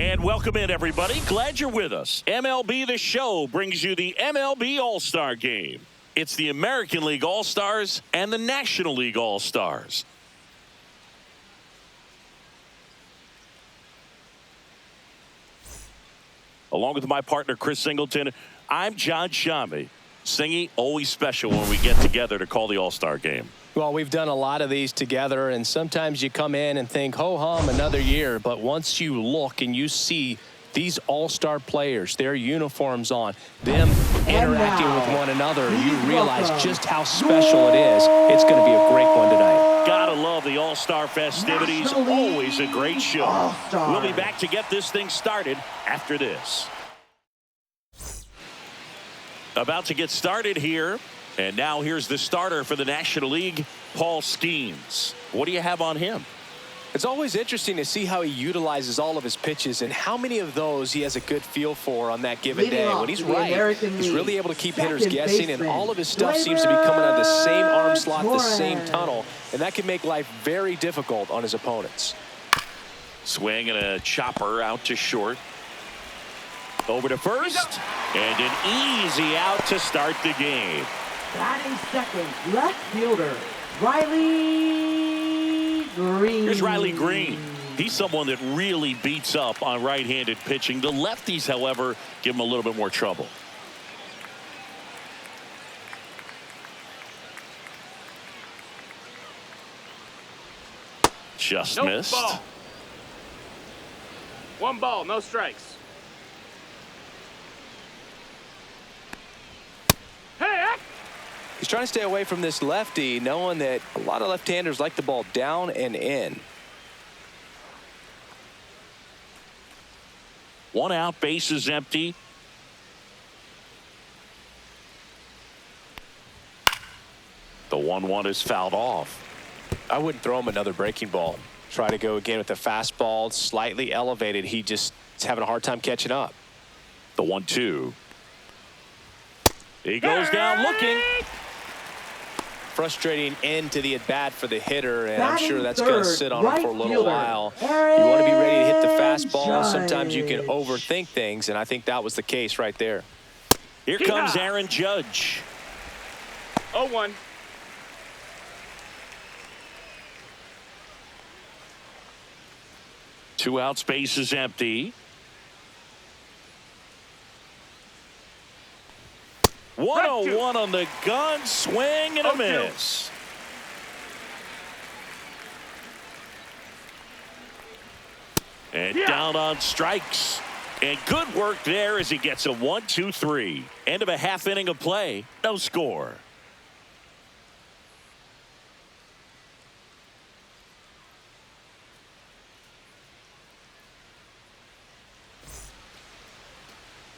And welcome in, everybody. Glad you're with us. MLB The Show brings you the MLB All-Star Game. It's the American League All-Stars and the National League All-Stars. Along with my partner, Chris Singleton, I'm John Shammy. Singy, always special when we get together to call the All-Star Game. Well, we've done a lot of these together, and sometimes you come in and think, ho-hum, another year. But once you look and you see these all-star players, their uniforms on, them interacting with one another, you realize just how special it is. It's going to be a great one tonight. Gotta love the All-Star festivities. Always a great show. All-Star. We'll be back to get this thing started after this. About to get started here. And now here's the starter for the National League, Paul Skeens. What do you have on him? It's always interesting to see how he utilizes all of his pitches and how many of those he has a good feel for on that given day. When he's right, he's really able to keep hitters guessing, and all of his stuff seems to be coming out of the same arm slot, the same tunnel, and that can make life very difficult on his opponents. Swing and a chopper out to short. Over to first, and an easy out to start the game. Batting second, left fielder, Riley Green. Here's Riley Green. He's someone that really beats up on right-handed pitching. The lefties, however, give him a little bit more trouble. Just missed. Ball. One ball, no strikes. He's trying to stay away from this lefty, knowing that a lot of left-handers like the ball down and in. One out, base is empty. The 1-1 is fouled off. I wouldn't throw him another breaking ball. Try to go again with the fastball, slightly elevated. He just is having a hard time catching up. The 1-2. He goes down looking. Frustrating end to the at-bat for the hitter, and I'm sure that's going to sit on him for a little fielder, while. You want to be ready to hit the fastball. Sometimes you can overthink things, and I think that was the case right there. Here comes Aaron Judge. 0-1. Two out, space is empty. 1-0-1 on the gun, swing and a miss. And down on strikes. And good work there as he gets a 1-2-3. End of a half inning of play. No score.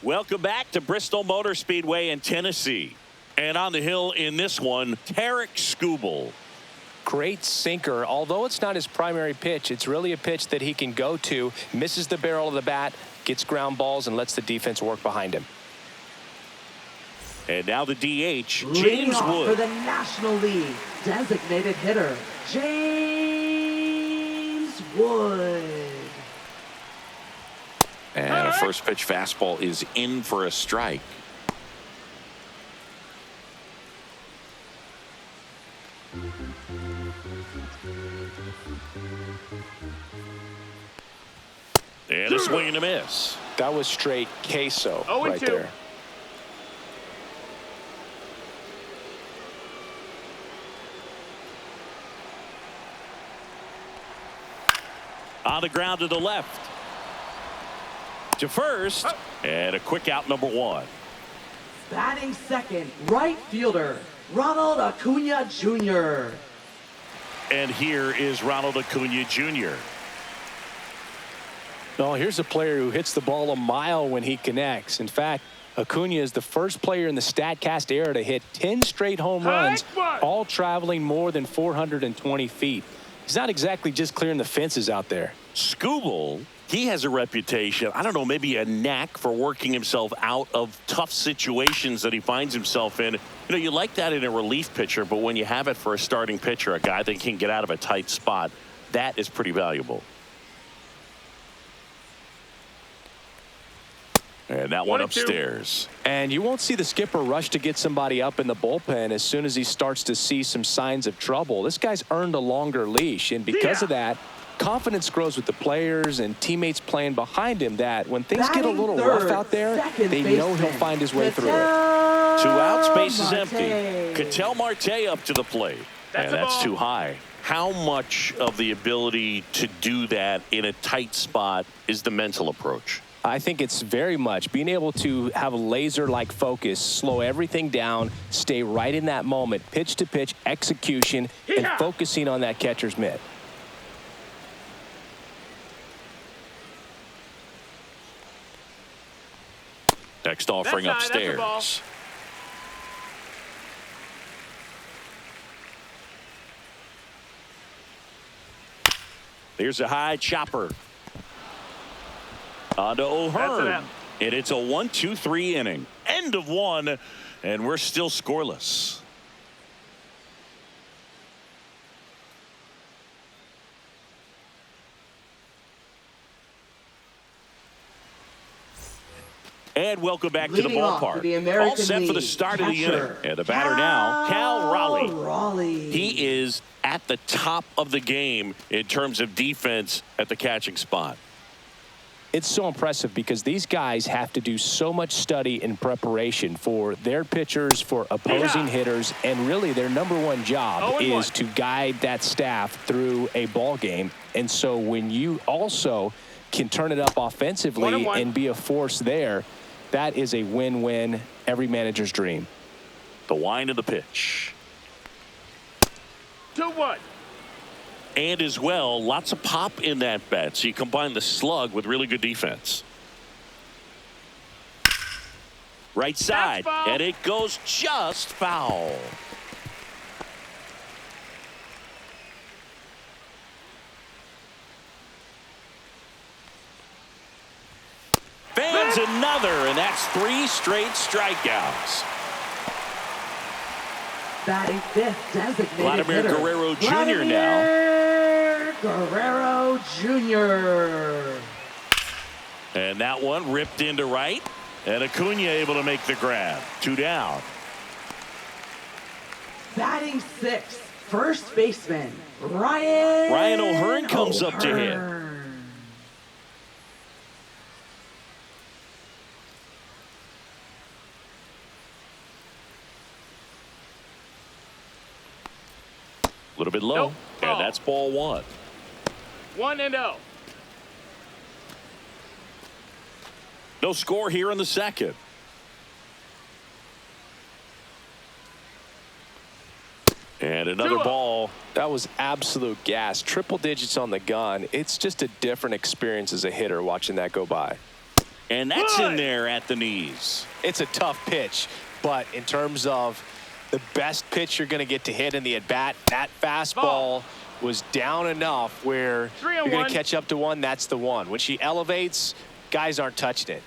Welcome back to Bristol Motor Speedway in Tennessee. And on the hill in this one, Tarik Skubal. Great sinker. Although it's not his primary pitch, it's really a pitch that he can go to, misses the barrel of the bat, gets ground balls, and lets the defense work behind him. And now the DH, Leading James off Wood. for the National League, designated hitter, James Wood. And a first pitch fastball is in for a strike. And a swing and a miss. That was straight queso right 0-2. there. On the ground to the left. To first, and a quick out, number 1. Batting second, right fielder, Ronald Acuna Jr. And here is Ronald Acuna Jr. No, here's a player who hits the ball a mile when he connects. In fact, Acuna is the first player in the StatCast era to hit 10 straight home runs, all traveling more than 420 feet. He's not exactly just clearing the fences out there. Skubal, he has a reputation, I don't know, maybe a knack for working himself out of tough situations that he finds himself in. You know, you like that in a relief pitcher, but when you have it for a starting pitcher, a guy that can get out of a tight spot, that is pretty valuable. And that one 22. upstairs. And you won't see the skipper rush to get somebody up in the bullpen as soon as he starts to see some signs of trouble. This guy's earned a longer leash, and because of that, confidence grows with the players and teammates playing behind him that when things get a little rough out there, they know he'll find his way through it. 2 out, space is empty. Ketel Marte up to the plate. And that's too high. How much of the ability to do that in a tight spot is the mental approach? I think it's very much being able to have a laser-like focus, slow everything down, stay right in that moment, pitch-to-pitch execution, and focusing on that catcher's mitt. Next offering upstairs. There's a high chopper. On to O'Hearn. And it's a 1-2-3 inning. End of one, and we're still scoreless. And welcome back to the ballpark. All set for the start of the inning. And the batter now, Cal Raleigh. He is at the top of the game in terms of defense at the catching spot. It's so impressive because these guys have to do so much study and preparation for their pitchers, for opposing hitters, and really their #1 job is to guide that staff through a ball game. And so when you also can turn it up offensively and be a force there, that is a win-win, every manager's dream. The wind of the pitch. 2-1. And as well, lots of pop in that bat. So you combine the slug with really good defense. Right side. And it goes just foul. Fans another, and that's 3 straight strikeouts. Batting fifth, designated Vladimir hitter. Guerrero Jr. now. Guerrero Jr. And that one ripped into right. And Acuna able to make the grab. 2 down. Batting sixth, first baseman, Ryan O'Hearn comes up to hit. A little bit low. And that's ball 1. 1-0. No score here in the second. And another ball. That was absolute gas. Triple digits on the gun. It's just a different experience as a hitter watching that go by. And that's in there at the knees. It's a tough pitch, but in terms of the best pitch you're going to get to hit in the at-bat, that fastball was down enough where you're going to catch up to one. That's the one. When she elevates, guys aren't touching it.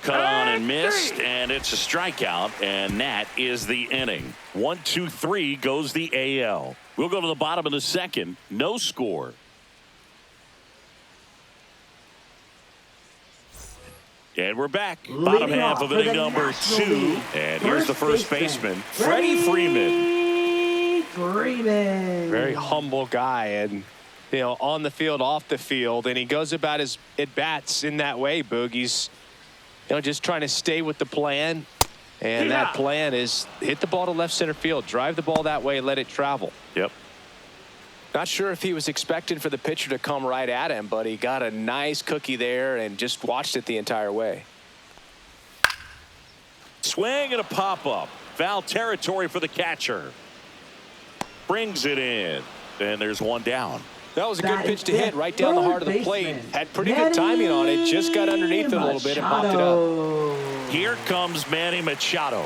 Cut on and missed, and it's a strikeout, and that is the inning. 1-2-3 goes the AL. We'll go to the bottom of the second. No score. And we're back. Bottom half of inning number 2. And here's the first baseman, Freddie Freeman. Very humble guy, and on the field, off the field, and he goes about his at-bats in that way, Boog. He's just trying to stay with the plan, and that plan is hit the ball to left center field, drive the ball that way, let it travel. Yep. Not sure if he was expecting for the pitcher to come right at him, but he got a nice cookie there and just watched it the entire way. Swing and a pop-up. Foul territory for the catcher. Brings it in, and there's one down. That was a good pitch to hit right down the heart of the plate. Had pretty good timing on it. Just got underneath it a little bit and popped it up. Here comes Manny Machado.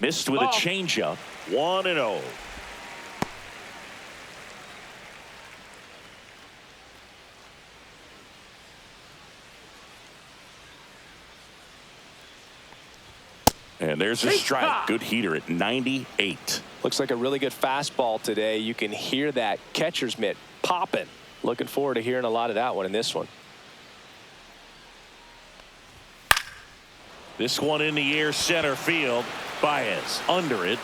Missed with a Ball. changeup. 1-0. And there's a strike. Good heater at 98. Looks like a really good fastball today. You can hear that catcher's mitt popping. Looking forward to hearing a lot of that one in this one. This one in the air, center field. Baez under it.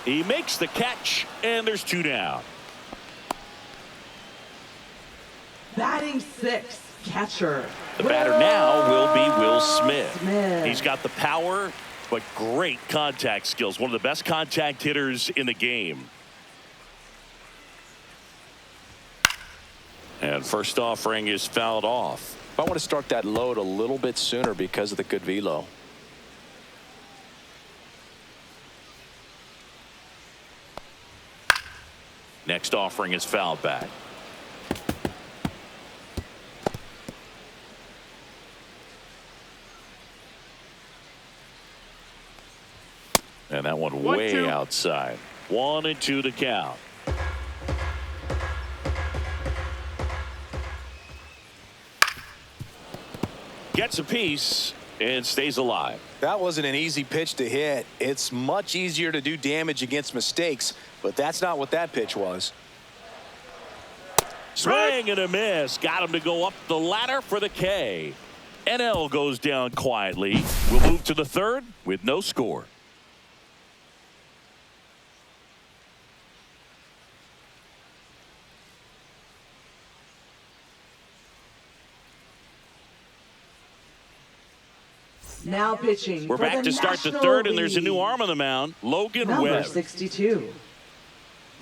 He makes the catch, and there's 2 down. Batting 6, catcher. The batter now will be Will Smith. Smith. He's got the power, but great contact skills. One of the best contact hitters in the game. And first offering is fouled off. I want to start that load a little bit sooner because of the good velo. Next offering is fouled back. And that one way 1-2. outside. 1-2 to count. Gets a piece and stays alive. That wasn't an easy pitch to hit. It's much easier to do damage against mistakes, but that's not what that pitch was. Swing and a miss. Got him to go up the ladder for the K. NL goes down quietly. We'll move to the third with no score. Now pitching. We're for back the to start the National third, and there's a new League. arm on the mound. Logan Number Webb. 62.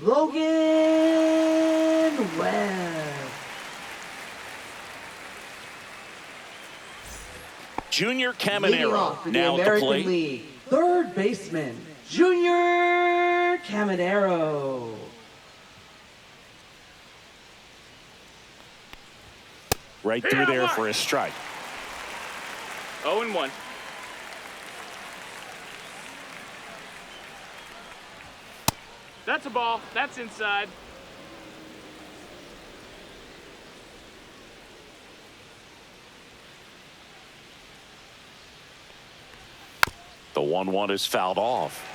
Logan Webb. Junior Leading Caminero off for the now at the American plate. League. Third baseman, Junior Caminero. Right through there for a strike. 0-1. That's a ball. That's inside. The 1-1 is fouled off.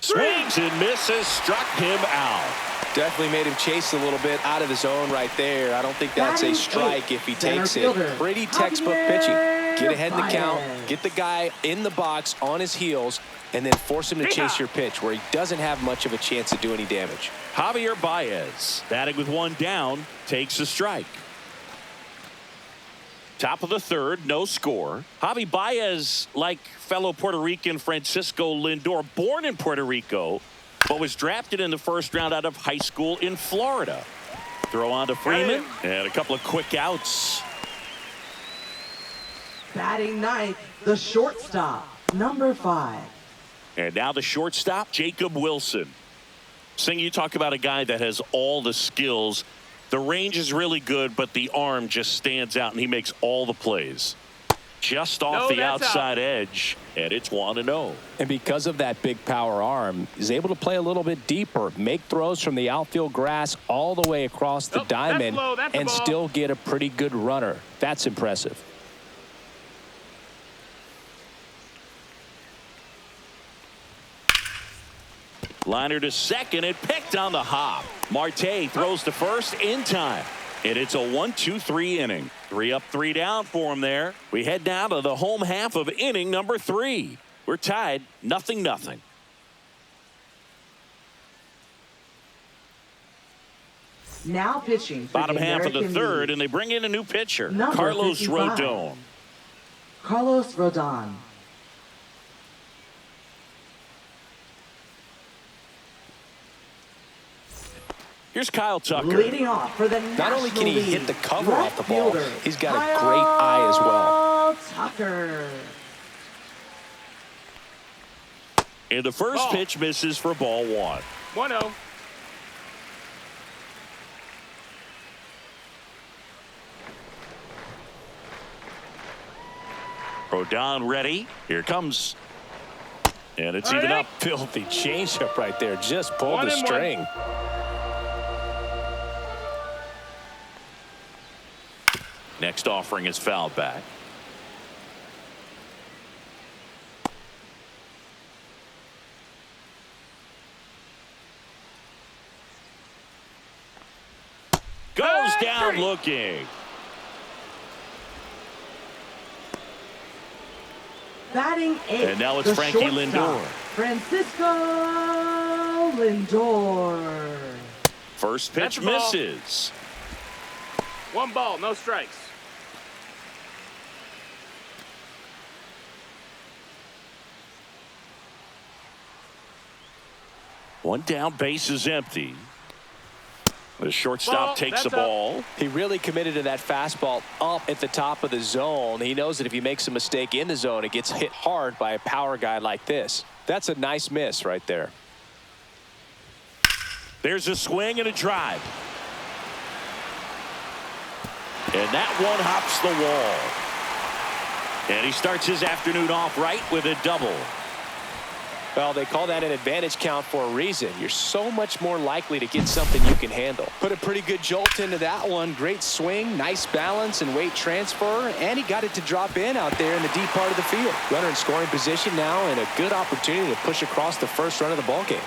Swings and misses. Struck him out. Definitely made him chase a little bit out of his zone right there. I don't think that's a Batting strike 8, if he center takes fielder, it. Pretty textbook pitching. Get ahead in the count, Baez. get the guy in the box on his heels, and then force him to chase your pitch where he doesn't have much of a chance to do any damage. Javier Baez, batting with 1 down, takes a strike. Top of the third, no score. Javi Baez, like fellow Puerto Rican Francisco Lindor, born in Puerto Rico, but was drafted in the first round out of high school in Florida. Throw on to Freeman, and a couple of quick outs. Batting 9th, the shortstop, number 5. And now the shortstop, Jacob Wilson. Sing, you talk about a guy that has all the skills. The range is really good, but the arm just stands out, and he makes all the plays. Just off the outside edge, and it's 1-0. And because of that big power arm, he's able to play a little bit deeper, make throws from the outfield grass all the way across the diamond, and still get a pretty good runner. That's impressive. Liner to second, and picked on the hop. Marte throws to first in time. And it's a 1-2-3 inning. 3 up, 3 down for him there. We head down to the home half of inning number 3. We're tied 0-0. Now pitching for Bottom the half of the American third, League. and they bring in a new pitcher, Number Carlos 55. Rodon. Carlos Rodon. Here's Kyle Tucker. Leading off for the Not only can he National hit the League, cover off the ball, fielder, he's got a great eye as well. Kyle Tucker. And the first pitch misses for ball 1. 1-0. Rodon ready. Here comes. And it's even up. Filthy changeup right there. Just pulled the string. Next offering is fouled back. Goes down looking. Batting 8. And now it's Frankie Lindor. Francisco Lindor. First pitch misses. 1 ball, no strikes. One down, base is empty. The shortstop takes the ball. He really committed to that fastball up at the top of the zone. He knows that if he makes a mistake in the zone, it gets hit hard by a power guy like this. That's a nice miss right there. There's a swing and a drive. And that one hops the wall. And he starts his afternoon off right with a double. Well, they call that an advantage count for a reason. You're so much more likely to get something you can handle. Put a pretty good jolt into that one. Great swing, nice balance and weight transfer, and he got it to drop in out there in the deep part of the field. Runner in scoring position now, and a good opportunity to push across the first run of the ballgame.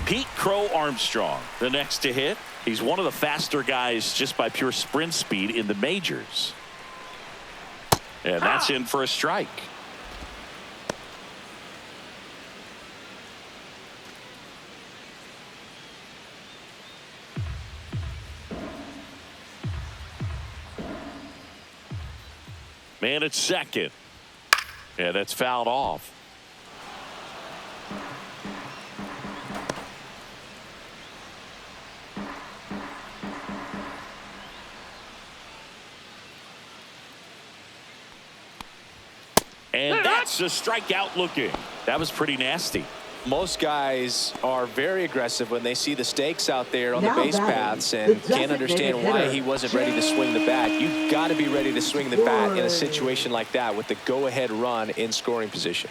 Pete Crow Armstrong, the next to hit. He's one of the faster guys just by pure sprint speed in the majors. And that's in for a strike. Man at second. Yeah, that's fouled off. And that's a strikeout looking. That was pretty nasty. Most guys are very aggressive when they see the stakes out there on the base paths and can't understand why he wasn't ready to swing the bat. You've got to be ready to swing the bat in a situation like that with the go-ahead run in scoring position.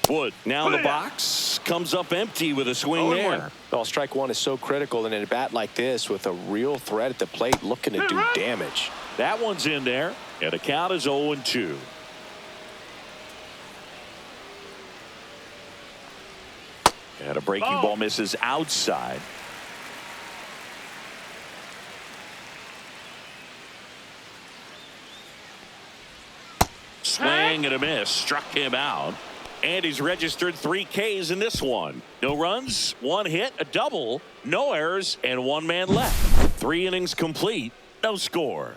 Wood now in the box, comes up empty with a swing there. Well, strike one is so critical in a bat like this with a real threat at the plate looking to do damage. That one's in there, and the count is 0-2. And a breaking ball misses outside. Swing and a miss, struck him out. And he's registered 3 Ks in this one. No runs, 1 hit, a double, no errors, and 1 man left. 3 innings complete, no score.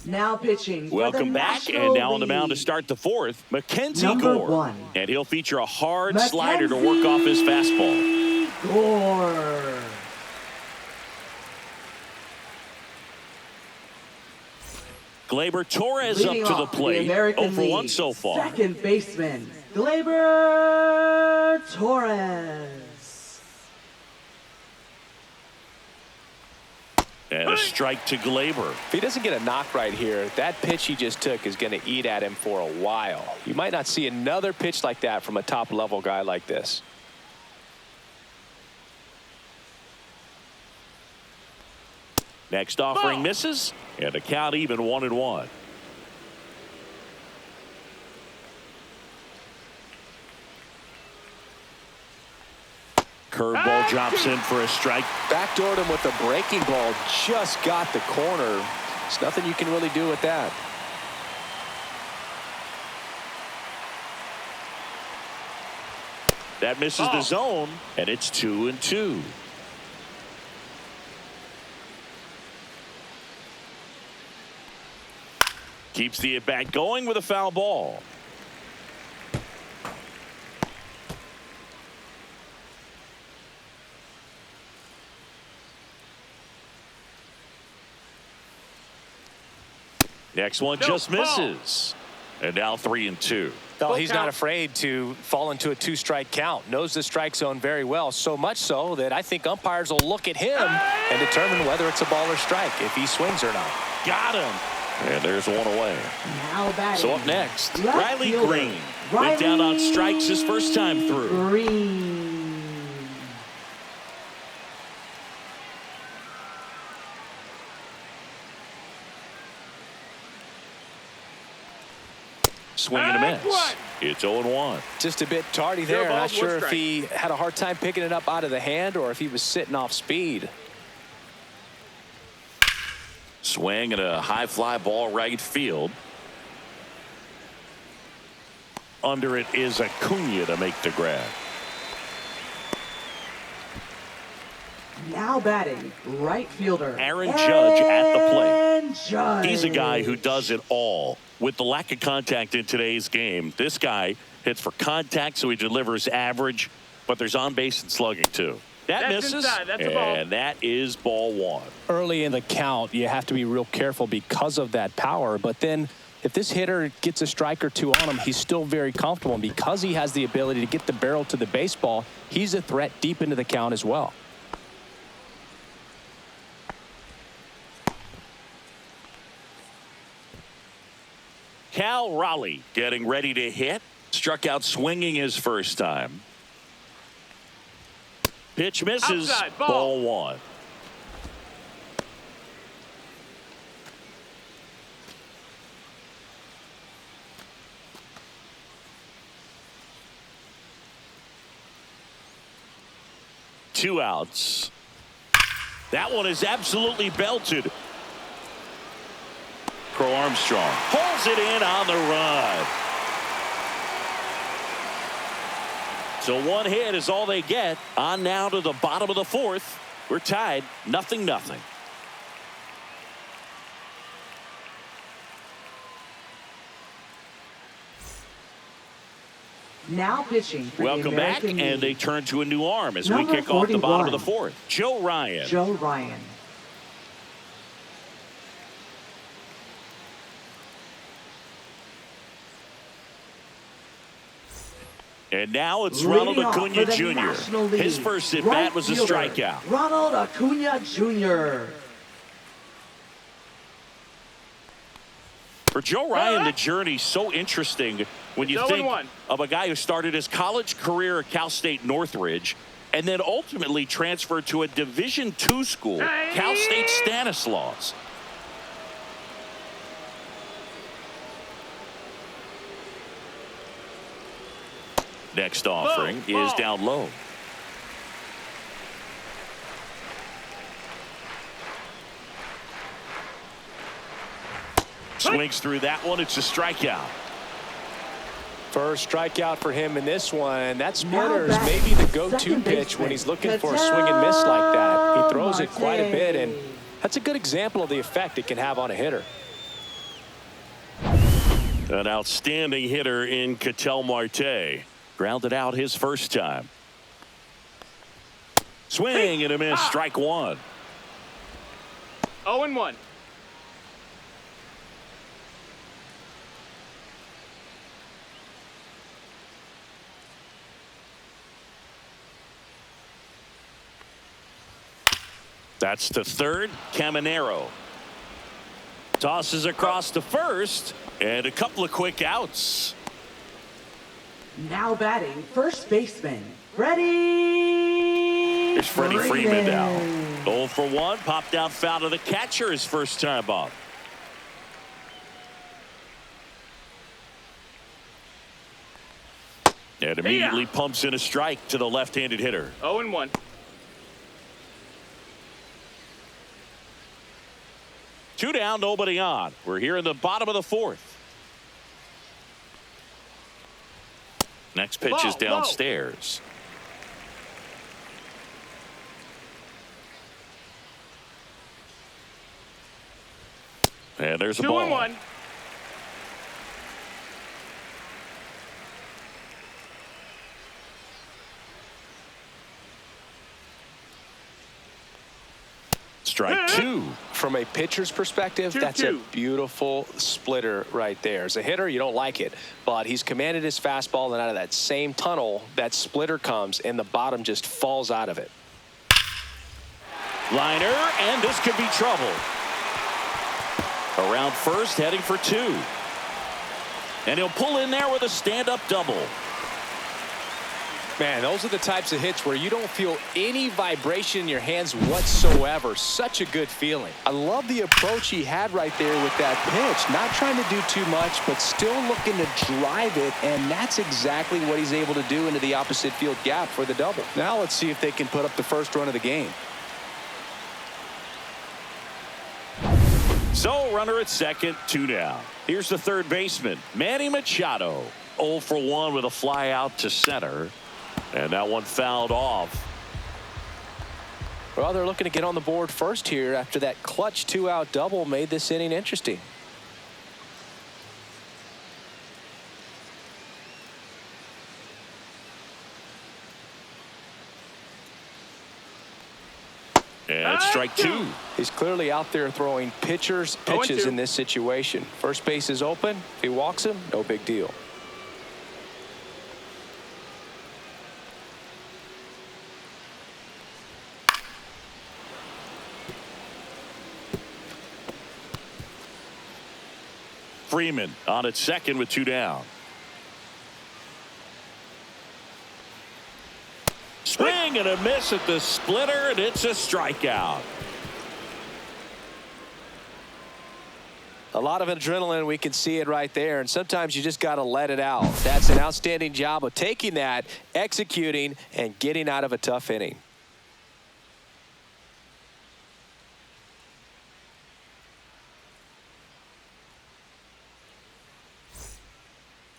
Now pitching. Welcome back, and now on the mound to start the 4th, Mackenzie Gore. 1. And he'll feature a hard slider to work off his fastball. Gore. Gleyber Torres Leading up to the off plate. American 0 for 1 League so far. Second baseman, Gleyber Torres. And a strike to Gleyber. If he doesn't get a knock right here, that pitch he just took is going to eat at him for a while. You might not see another pitch like that from a top-level guy like this. Next offering misses, and the count even 1-1. Curveball drops in for a strike. Backdoored him with a breaking ball, just got the corner. There's nothing you can really do with that. That misses the zone, and it's 2-2. Keeps the at-bat going with a foul ball. Next one No, just ball. misses. And now 3-2. No, Full he's count. not afraid to fall into a 2-strike count. Knows the strike zone very well, so much so that I think umpires will look at him and determine whether it's a ball or strike, if he swings or not. Got him. And there's one away. Now batting. So up next, Left Riley fielder, Green. Went down on strikes his first time through. Green. Swing and a miss. What? It's 0-1. Just a bit tardy Zero there. Not balls, one sure if strike. he had a hard time picking it up out of the hand or if he was sitting off speed. Swing and a high fly ball right field. Under it is Acuna to make the grab. Now batting, right fielder. Aaron Judge at the plate. Aaron Judge. He's a guy who does it all. With the lack of contact in today's game, this guy hits for contact, so he delivers average, but there's on base and slugging too. That That's misses, inside. That's a ball. and that is ball one. Early in the count, you have to be real careful because of that power. But then if this hitter gets a strike or two on him, he's still very comfortable. And because he has the ability to get the barrel to the baseball, he's a threat deep into the count as well. Cal Raleigh getting ready to hit. Struck out swinging his first time. Pitch misses. Outside, ball. Ball one. Two outs. That one is absolutely belted. Crow Armstrong pulls it in on the run. So one hit is all they get. On now to the bottom of the fourth. We're tied 0-0. Now pitching for Welcome the back, American and they League, turn to a new arm as we Number kick off the bottom of 41. the fourth. Joe Ryan. Joe Ryan. And now it's Leading Ronald off Acuna for the Jr. National League, His first at right bat was a fielder, strikeout. Ronald Acuna Jr. For Joe Ryan, the journey's so interesting when you It's think 0-1. of a guy who started his college career at Cal State Northridge and then ultimately transferred to a Division II school, Cal State Stanislaus. Next offering is ball. down low. Swings through that one. It's a strikeout. First strikeout for him in this one. That Now splitter is back, maybe the go-to second pitch when baseman, he's looking for a swing and miss like that. He throws it quite a bit, and that's a good example of the effect it can have on a hitter. An outstanding hitter in Ketel Marte. Grounded out his first time. Swing and a miss. Strike one. 0-1. That's the third. Caminero tosses across to first, and a couple of quick outs. Now batting, first baseman, Freddie. Here's Freddie Freeman now. 0 for 1. Popped out foul to the catcher his first time up. And immediately pumps in a strike to the left-handed hitter. 0-1. Two down, nobody on. We're here in the bottom of the fourth. Next pitch is Ball, downstairs. And there's a ball. 2-1. Strike two. From a pitcher's perspective, that's a beautiful splitter right there. As a hitter, you don't like it, but he's commanded his fastball, and out of that same tunnel, that splitter comes, and the bottom just falls out of it. Liner, and this could be trouble. Around first, heading for two. And he'll pull in there with a stand-up double. Man, those are the types of hits where you don't feel any vibration in your hands whatsoever. Such a good feeling. I love the approach he had right there with that pitch. Not trying to do too much, but still looking to drive it, and that's exactly what he's able to do into the opposite field gap for the double. Now let's see if they can put up the first run of the game. So, runner at second, 2 down. Here's the third baseman, Manny Machado. 0 for 1 with a fly out to center. And that one fouled off. Well, they're looking to get on the board first here after that clutch 2-out double made this inning interesting. And strike two. He's clearly out there throwing pitches in this situation. First base is open. If he walks him, no big deal. Freeman on at second with 2 down. Swing and a miss at the splitter, and it's a strikeout. A lot of adrenaline, we can see it right there, and sometimes you just got to let it out. That's an outstanding job of taking that, executing, and getting out of a tough inning.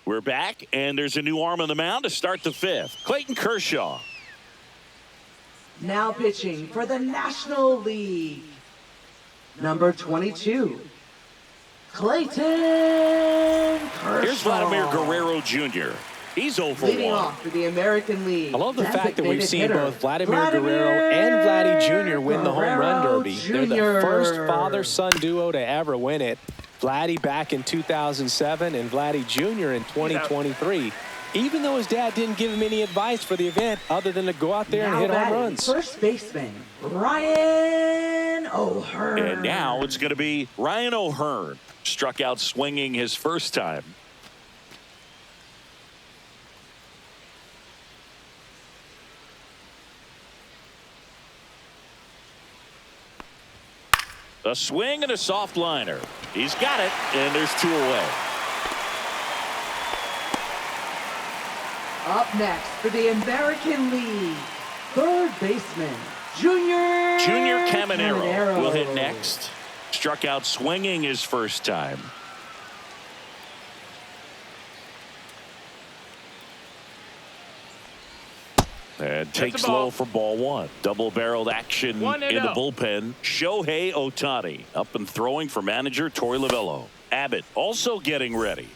We're back, and there's a new arm on the mound to start the fifth. Clayton Kershaw. Now pitching for the National League, number 22, Clayton Kershaw. Here's Vladimir Guerrero Jr. He's 0 for 1. Leading off for the American League. I love the fact that we've seen hitter, both Vladimir Guerrero and Vladdy Jr. win the home run derby. They're the first father-son duo to ever win it. Vladdy back in 2007 and Vladdy Jr. in 2023. Even though his dad didn't give him any advice for the event other than to go out there and hit home runs. First baseman, Ryan O'Hearn. And now it's going to be Ryan O'Hearn. Struck out swinging his first time. A swing and a soft liner. He's got it, and there's 2 away. Up next for the American League, third baseman, Junior Caminero will hit next. Struck out swinging his first time. And takes low for ball 1. Double-barreled action in the bullpen. Shohei Ohtani up and throwing for manager Torey Lovullo. Abbott also getting ready.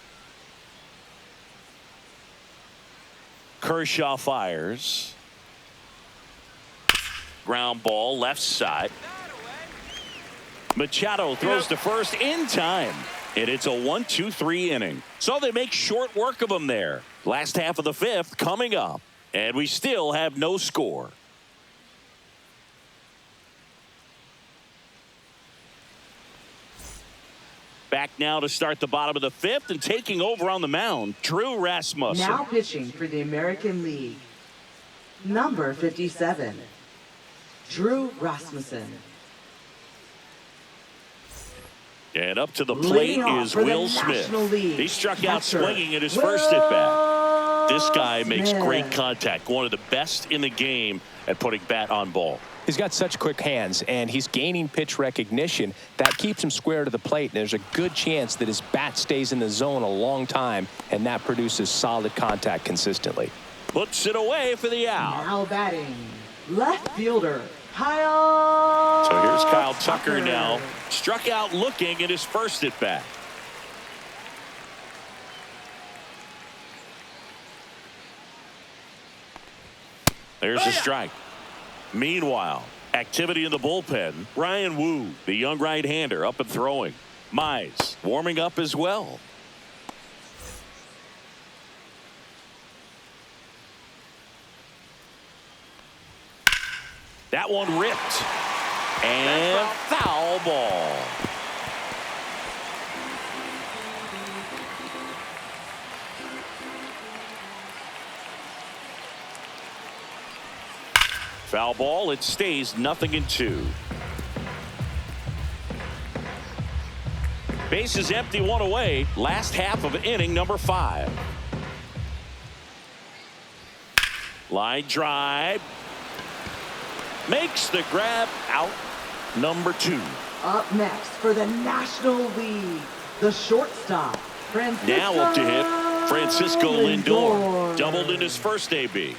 Kershaw fires. Ground ball left side. Machado throws to first in time. And it's a 1-2-3 inning. So they make short work of him there. Last half of the fifth coming up. And we still have no score. Back now to start the bottom of the fifth, and taking over on the mound, Drew Rasmussen. Now pitching for the American League, number 57, Drew Rasmussen. And up to the plate is Will Smith. He struck out swinging at his first at-bat. This guy makes great contact, one of the best in the game at putting bat on ball. He's got such quick hands, and he's gaining pitch recognition. That keeps him square to the plate, and there's a good chance that his bat stays in the zone a long time, and that produces solid contact consistently. Puts it away for the out. Now batting, left fielder, Kyle. So here's Kyle Tucker now. Struck out looking at his first at-bat. There's a strike. Meanwhile, Activity in the bullpen. Ryan Wu, the young right-hander, up and throwing. Mize warming up as well. That one ripped. And foul ball. Foul ball. It stays 0-2. Base is empty, one away. Last half of inning number 5. Line drive. Makes the grab, out number 2. Up next for the National League, the shortstop, Francisco. Now up to hit, Francisco Lindor. Doubled in his first AB.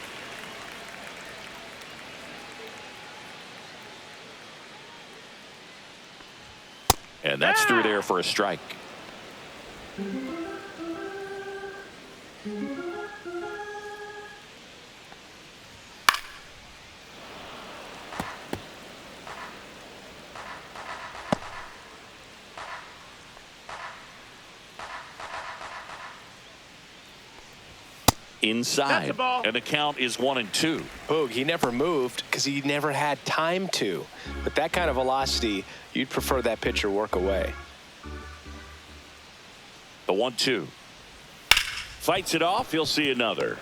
And that's through there for a strike. Inside. And the count is 1-2. Boog, he never moved because he never had time to. With that kind of velocity, you'd prefer that pitcher work away. The 1-2. Fights it off. He'll see another.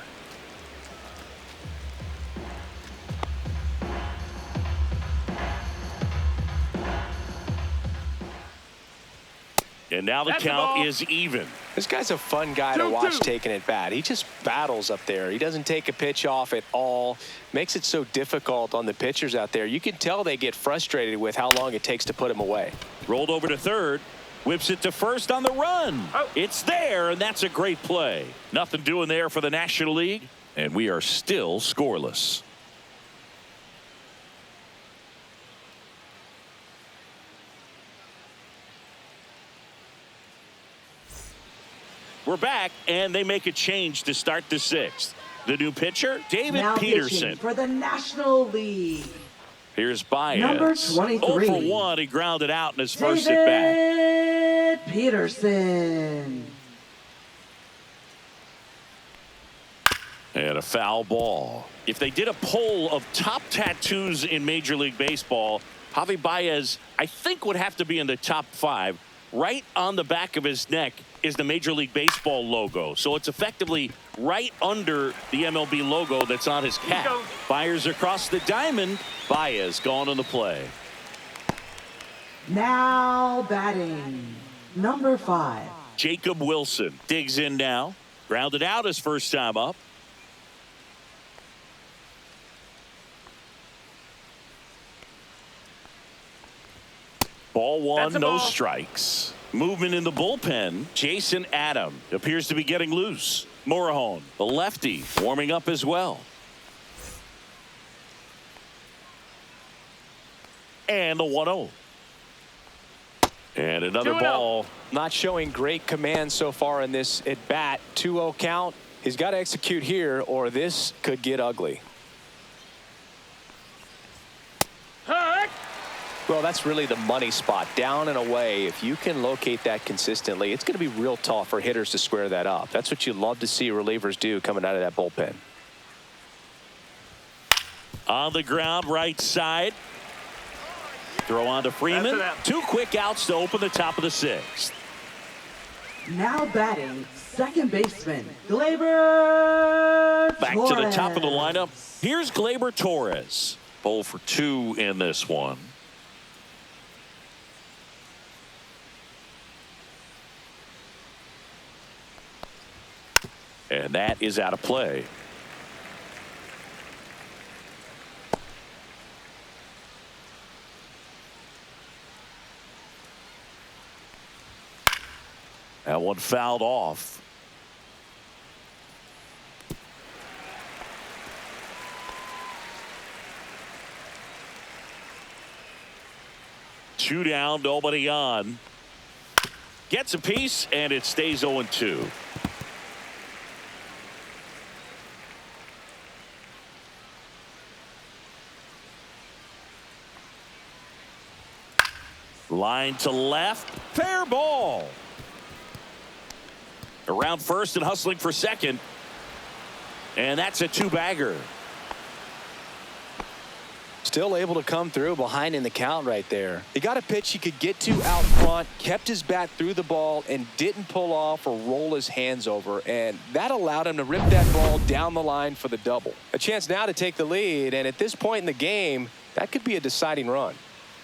And now the count is even. This guy's a fun guy to watch taking at bat. He just battles up there. He doesn't take a pitch off at all. Makes it so difficult on the pitchers out there. You can tell they get frustrated with how long it takes to put him away. Rolled over to third. Whips it to first on the run. It's there, and that's a great play. Nothing doing there for the National League, and we are still scoreless. We're back, and they make a change to start the 6th. The new pitcher, David Peterson. For the National League. Here's Baez. Number 23. 0 for 1. He grounded out in his first at bat. David Peterson. And a foul ball. If they did a poll of top tattoos in Major League Baseball, Javi Baez, I think, would have to be in the top 5. Right on the back of his neck is the Major League Baseball logo. So it's effectively right under the MLB logo that's on his cap. Fires across the diamond. Baez gone on the play. Now batting, number 5. Jacob Wilson digs in now. Grounded out his first time up. Ball 1, no strikes. Movement in the bullpen. Jason Adam appears to be getting loose. Morahone, the lefty, warming up as well. And the 1-0. And another ball. Not showing great command so far in this at bat. 2-0 count. He's got to execute here, or this could get ugly. Well, that's really the money spot, down and away. If you can locate that consistently, it's going to be real tough for hitters to square that up. That's what you love to see relievers do coming out of that bullpen. On the ground, right side. Throw on to Freeman. 2 quick outs to open the top of the 6th. Now batting, second baseman, Gleyber Back Torres. to the top of the lineup. Here's Gleyber Torres. 0 for 2 in this one. And that is out of play. That one fouled off. Two down, nobody on. Gets a piece, and it stays 0-2. Line to left. Fair ball. Around first and hustling for second. And that's a two-bagger. Still able to come through behind in the count right there. He got a pitch he could get to out front, kept his bat through the ball, and didn't pull off or roll his hands over. And that allowed him to rip that ball down the line for the double. A chance now to take the lead, and at this point in the game, that could be a deciding run.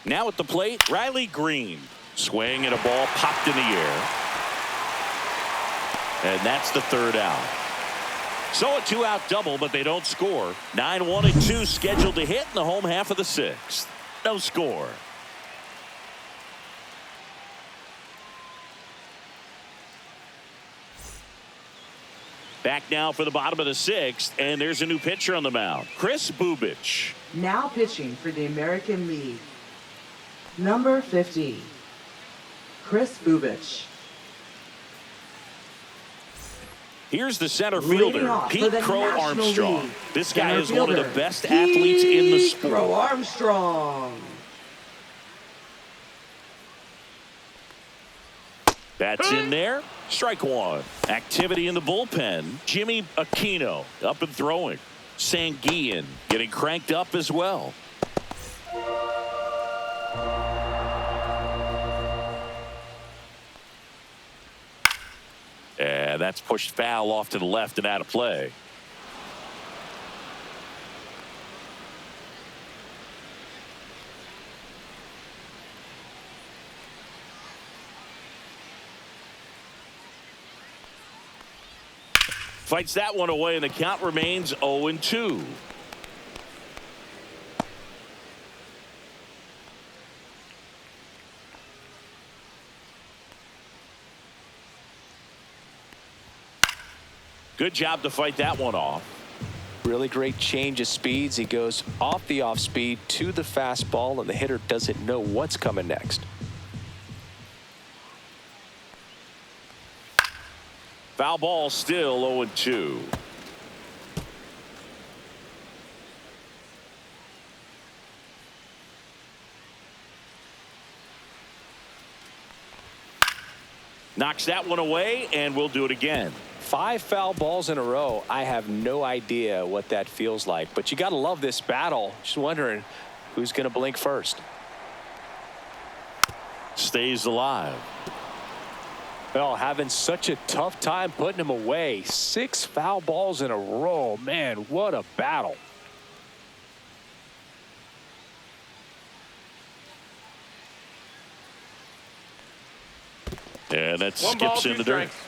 Now at the plate, Riley Green. Swing and a ball popped in the air. And that's the third out. So a two-out double, but they don't score. 9-1-2 scheduled to hit in the home half of the sixth. No score. Back now for the bottom of the sixth, and there's a new pitcher on the mound. Kris Bubic. Now pitching for the American League. Number 50, Kris Bubic. Here's the center Leading fielder, off for Pete the Crow National Armstrong. League. This guy Center is one of the fielder, best athletes in the Pete sport. Crow Armstrong. That's in there. Strike one. Activity in the bullpen. Jimmy Aquino up and throwing. Sanguillen getting cranked up as well. And that's pushed foul off to the left and out of play. Fights that one away, and the count remains 0-2. Good job to fight that one off. Really great change of speeds. He goes off the off speed to the fastball, and the hitter doesn't know what's coming next. Foul ball, still 0-2. Knocks that one away, and we'll do it again. 5 foul balls in a row. I have no idea what that feels like, but you got to love this battle. Just wondering who's going to blink first. Stays alive. Well, having such a tough time putting him away. 6 foul balls in a row. Man, what a battle. And that One ball, skips in 2 the dirt. strikes.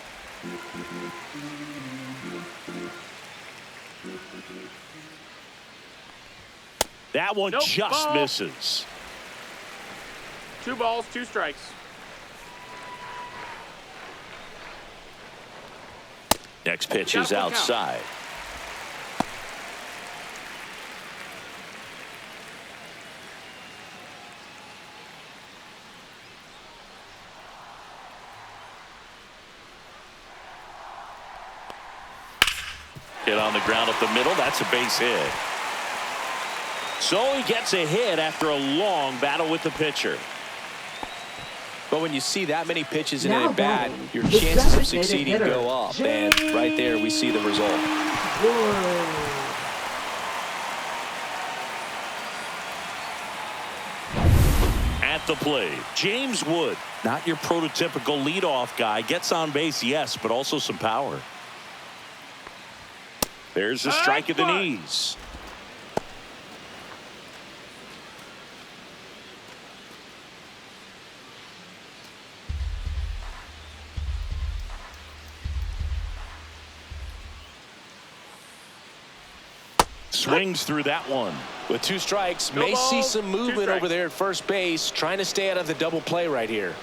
That one Nope, just ball. misses. 2 balls, 2 strikes. Next pitch Got is a full count. outside. Hit on the ground up the middle. That's a base hit. So he gets a hit after a long battle with the pitcher. But when you see that many pitches in Now an at-bat, batting, your the chances of designated succeeding hitter, go up. And right there, we see the result. Wood. At the plate, James Wood. Not your prototypical leadoff guy. Gets on base, yes, but also some power. There's the strike at the knees. Swings through that one. With 2 strikes, No may see balls, some 2 movement strikes. over there at first base, trying to stay out of the double play right here.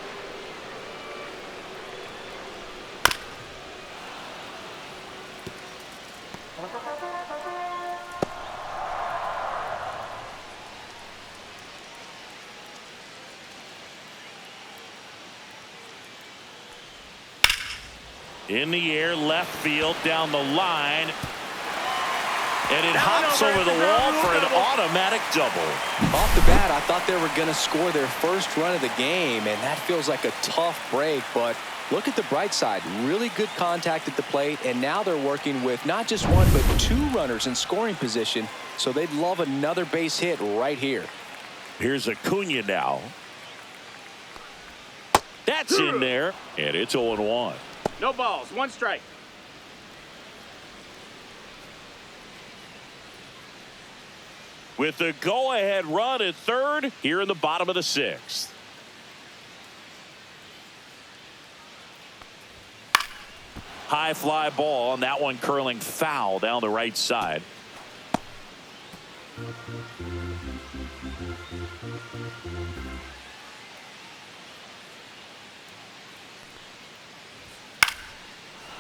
In the air, left field, down the line. And it hops over the wall for an automatic double. Off the bat, I thought they were going to score their first run of the game, and that feels like a tough break. But look at the bright side. Really good contact at the plate, and now they're working with not just one but two runners in scoring position, so they'd love another base hit right here. Here's Acuna now. That's in there, and it's 0-1. No balls, one strike. With the go-ahead run at third here in the bottom of the sixth. High fly ball, and that one curling foul down the right side.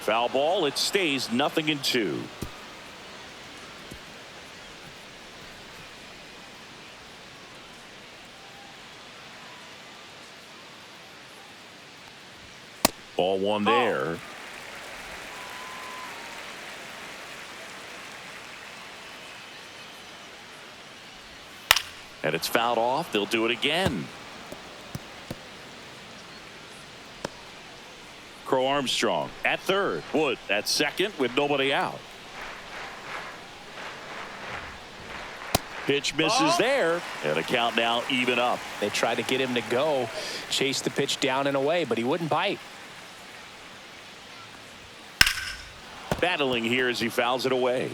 Foul ball, it stays 0-2. Ball one there. And it's fouled off. They'll do it again. Crow Armstrong at third. Wood at second with nobody out. Pitch misses there, and a count now even up. They tried to get him to go, chase the pitch down and away, but he wouldn't bite. Battling here as he fouls it away.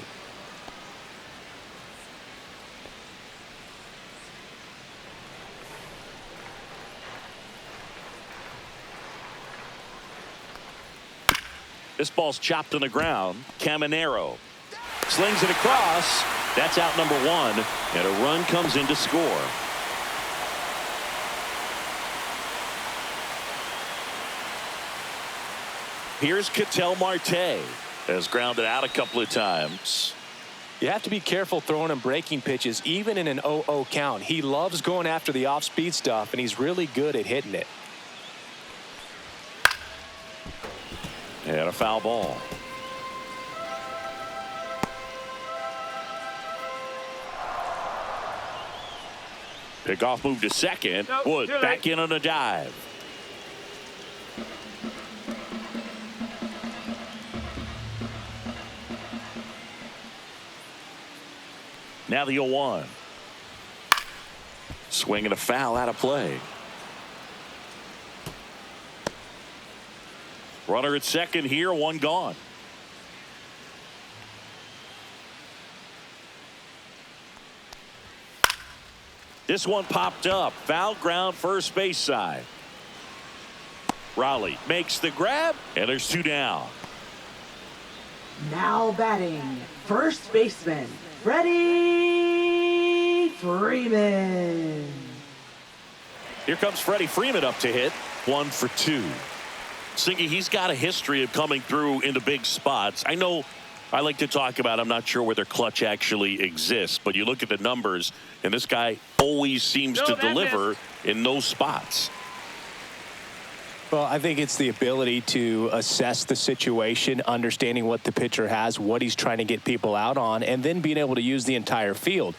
This ball's chopped on the ground. Caminero slings it across. That's out number one, and a run comes in to score. Here's Ketel Marte. Has grounded out a couple of times. You have to be careful throwing him breaking pitches, even in an 0-0 count. He loves going after the off-speed stuff, and he's really good at hitting it. And a foul ball. Pickoff move to second. Nope, Wood too late. back in on a dive. Now the 0-1. Swing and a foul out of play. Runner at second here, one gone. This one popped up. Foul ground first base side. Raleigh makes the grab, and there's two down. Now batting, first baseman, Freddie Freeman. Here comes Freddie Freeman up to hit. 1 for 2. Singy, he's got a history of coming through into big spots. I know I like to talk about, I'm not sure whether clutch actually exists, but you look at the numbers, and this guy always seems to deliver in those spots. Well, I think it's the ability to assess the situation, understanding what the pitcher has, what he's trying to get people out on, and then being able to use the entire field.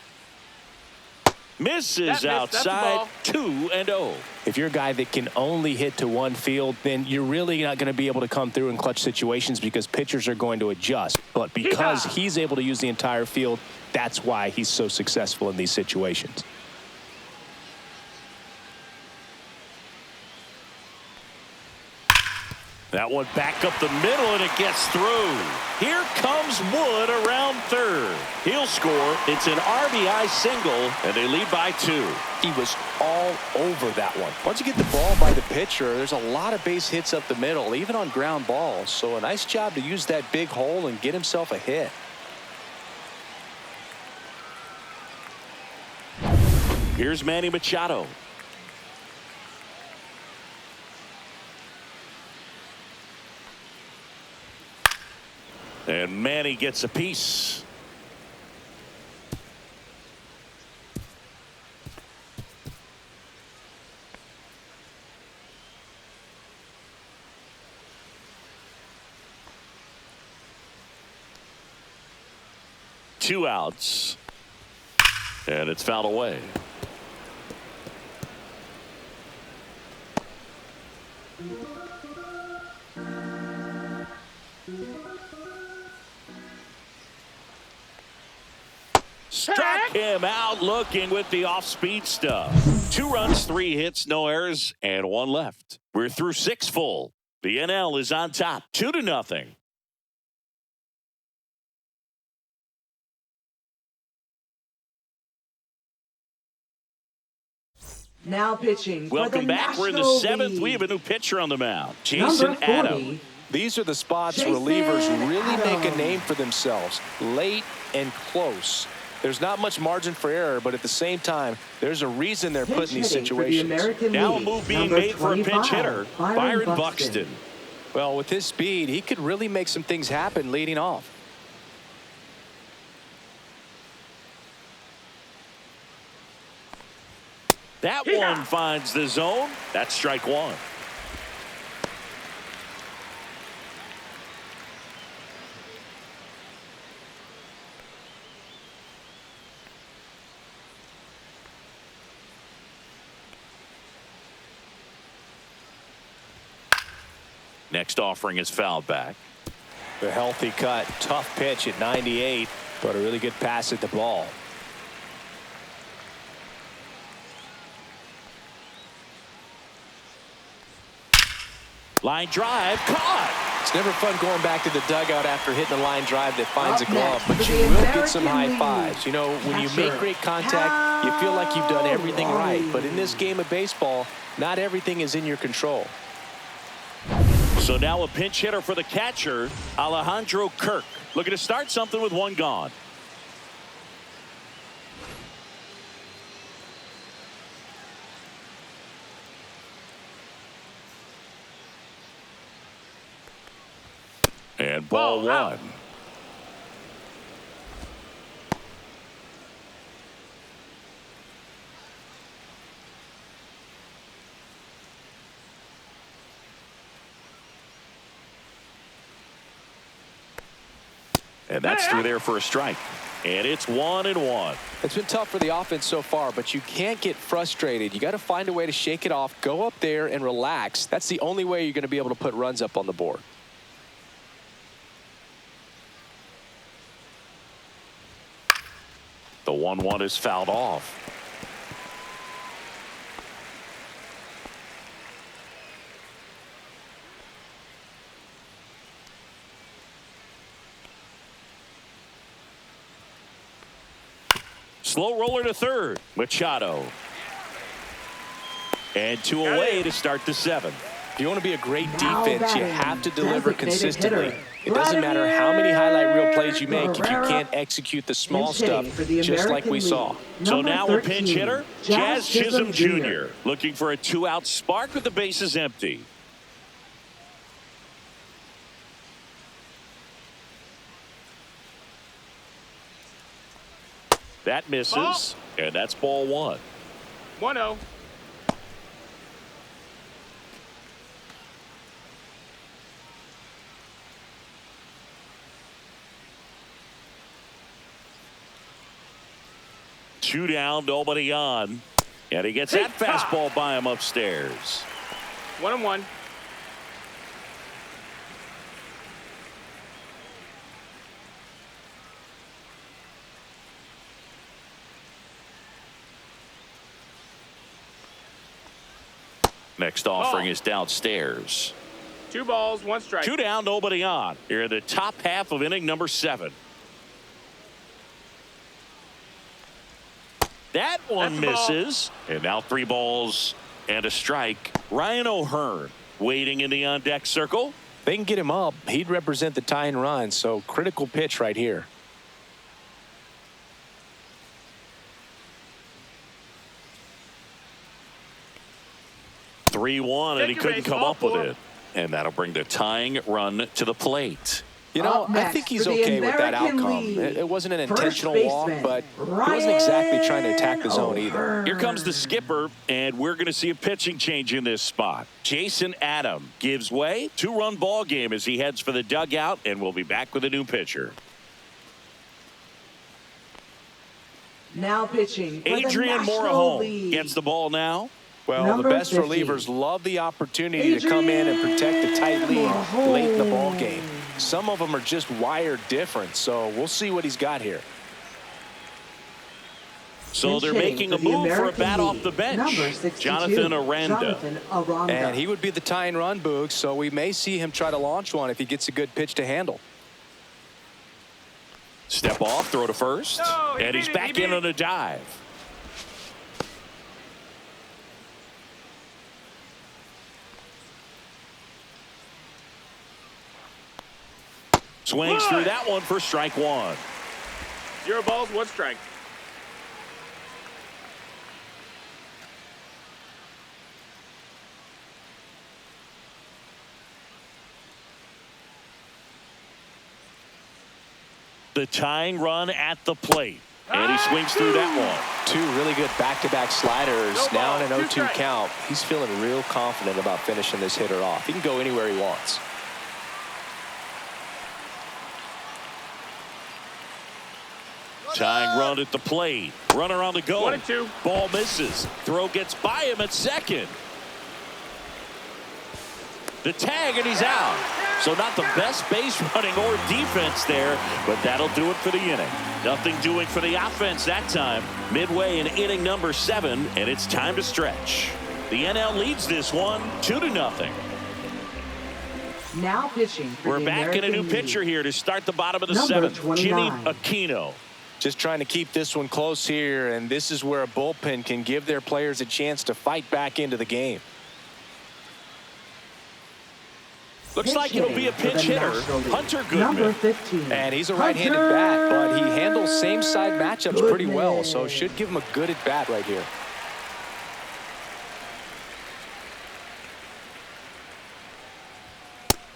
Misses outside, 2-0. If you're a guy that can only hit to one field, then you're really not going to be able to come through in clutch situations because pitchers are going to adjust. But because he's able to use the entire field, that's why he's so successful in these situations. That one back up the middle, and it gets through. Here comes Wood around third. He'll score. It's an RBI single, and they lead by 2. He was all over that one. Once you get the ball by the pitcher, there's a lot of base hits up the middle, even on ground balls. So a nice job to use that big hole and get himself a hit. Here's Manny Machado. And Manny gets a piece. 2 outs. And it's fouled away. Struck him out looking with the off-speed stuff. 2 runs, 3 hits, no errors, and 1 left. We're through 6 full. The NL is on top, 2-0. Now pitching for Welcome the back. We're in the National 7th. League. We have a new pitcher on the mound, Jason Number 40, Adam. These are the spots Jason relievers really make a Adam. name for themselves. Late and close. There's not much margin for error, but at the same time, there's a reason they're put in these Pitch hitting for the situations. American Now a League, move being number made for a pinch 25, hitter, Byron Buxton. Well, with his speed, he could really make some things happen leading off. That one finds the zone. That's strike 1. Next offering is fouled back. The healthy cut, tough pitch at 98, but a really good pass at the ball. Line drive, caught. It's never fun going back to the dugout after hitting a line drive that finds a Up glove, next but for you the will get some American high League. fives. You know, when you Catcher, make great contact, you feel like you've done everything right. Howard. But in this game of baseball, not everything is in your control. So now a pinch hitter for the catcher, Alejandro Kirk. Looking to start something with 1 gone. And ball 1. out. And that's through there for a strike. And it's 1-1. It's been tough for the offense so far, but you can't get frustrated. You got to find a way to shake it off, go up there and relax. That's the only way you're going to be able to put runs up on the board. The 1-1 is fouled off. Slow roller to third. Machado. And 2 away to start the 7th. If you want to be a great Now defense, you batting, have to deliver designated consistently. hitter, It doesn't matter how many highlight reel plays you make if you Guerrero. can't execute the small Pinch hitting stuff for the just like American we saw. League. So Number now a pinch 13, hitter, Jazz Chisholm Jr. Looking for a 2-out spark with the bases empty. That misses, and that's ball 1. 1-0. Two down, nobody on. And he gets that fastball by him upstairs. 1-1. Next offering is downstairs. 2 balls, 1 strike. 2 down, nobody on. Here in the top half of inning number 7. That one That's a ball. misses. And now 3 balls and a strike. Ryan O'Hearn waiting in the on-deck circle. They can get him up. He'd represent the tying run, so critical pitch right here. (3-1) and he Take your couldn't base, come ball up with 4. it. And that'll bring the tying run to the plate. You know, Up I next think he's for the okay with that American outcome. League, It wasn't an first intentional walk, baseman, but he wasn't exactly trying to attack the zone either. O'Hearn. Here comes the skipper, and we're going to see a pitching change in this spot. Jason Adam gives way. 2-run ball game as he heads for the dugout, and we'll be back with a new pitcher. Now pitching for the Adrian National Morahome League. gets the ball now. Well, Number the best 50. relievers love the opportunity to come in and protect a tight lead late in the ball game. Some of them are just wired different, so we'll see what he's got here. So they're making a move for a bat off the bench. Number 62, Jonathan Aranda. Jonathan Aranda. And he would be the tying run, Boog, so we may see him try to launch one if he gets a good pitch to handle. Step off, throw to first. No, and he's back in on a dive. Swings through that one for strike one. 0 balls, 1 strike. The tying run at the plate. And he swings through that one. 2 really good back-to-back sliders. No Now ball, in an 2 0-2 strikes. count. He's feeling real confident about finishing this hitter off. He can go anywhere he wants. Tying run at the plate. Runner on the go. 1-2. Ball misses. Throw gets by him at second. The tag, and he's out. So not the best base running or defense there, but that'll do it for the inning. Nothing doing for the offense that time. Midway in inning number 7, and it's time to stretch. The NL leads this one 2-0. Now pitching for We're the back in a new American pitcher League. here to start the bottom of the Number 7th. Jimmy 29. Aquino. Just trying to keep this one close here, and this is where a bullpen can give their players a chance to fight back into the game. Looks like it'll be a Pitching for pinch the hitter, National League. Hunter Number Goodman. 15. And he's a right-handed bat, but he handles same-side matchups pretty well, so should give him a good at-bat right here.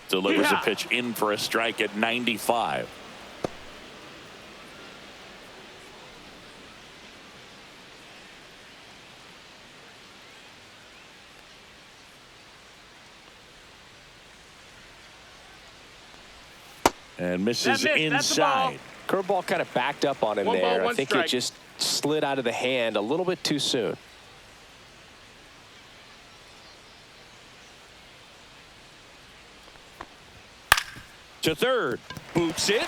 Delivers a pitch in for a strike at 95. And misses That missed. That's the ball. inside. Curveball kind of backed up on him 1 ball, there. I 1 think strike. it just slid out of the hand a little bit too soon. To third. Boots it.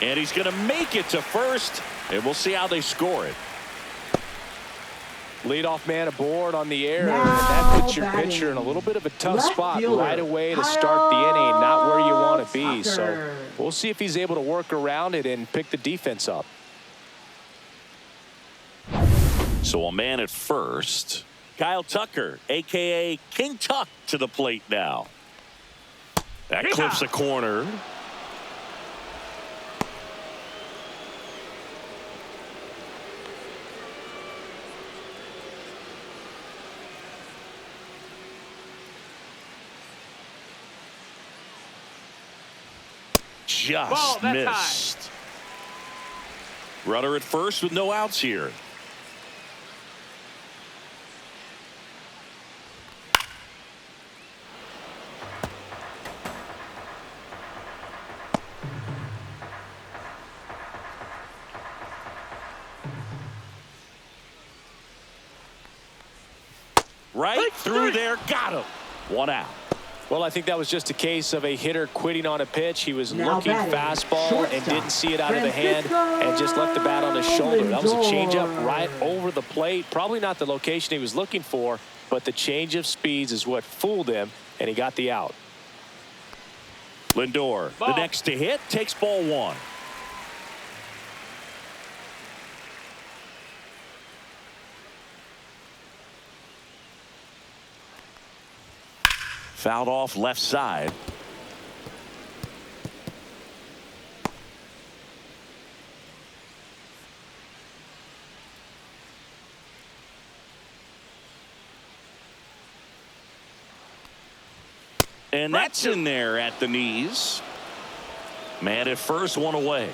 And he's going to make it to first. And we'll see how they score it. Leadoff man aboard on the air, and Now that puts your batting. pitcher in a little bit of a tough Left spot fielder, right away to start the inning. Not where you want to be. So Tucker. we'll see if he's able to work around it and pick the defense up. So a man at first. Kyle Tucker, a.k.a. King Tuck, to the plate now. That clips the corner. Just Ball, that's missed. Runner at first with no outs here. Right through there, got him. 1 out. Well, I think that was just a case of a hitter quitting on a pitch. He was Now looking batting, fastball and shortstop, didn't see it out of the hand Francisco and just left the bat on his shoulder. That was a changeup Lindor. right over the plate. Probably not the location he was looking for, but the change of speeds is what fooled him, and he got the out. Lindor, the Ball. next to hit, takes ball 1. Fouled off left side. And that's in there at the knees. Man at first, 1 away.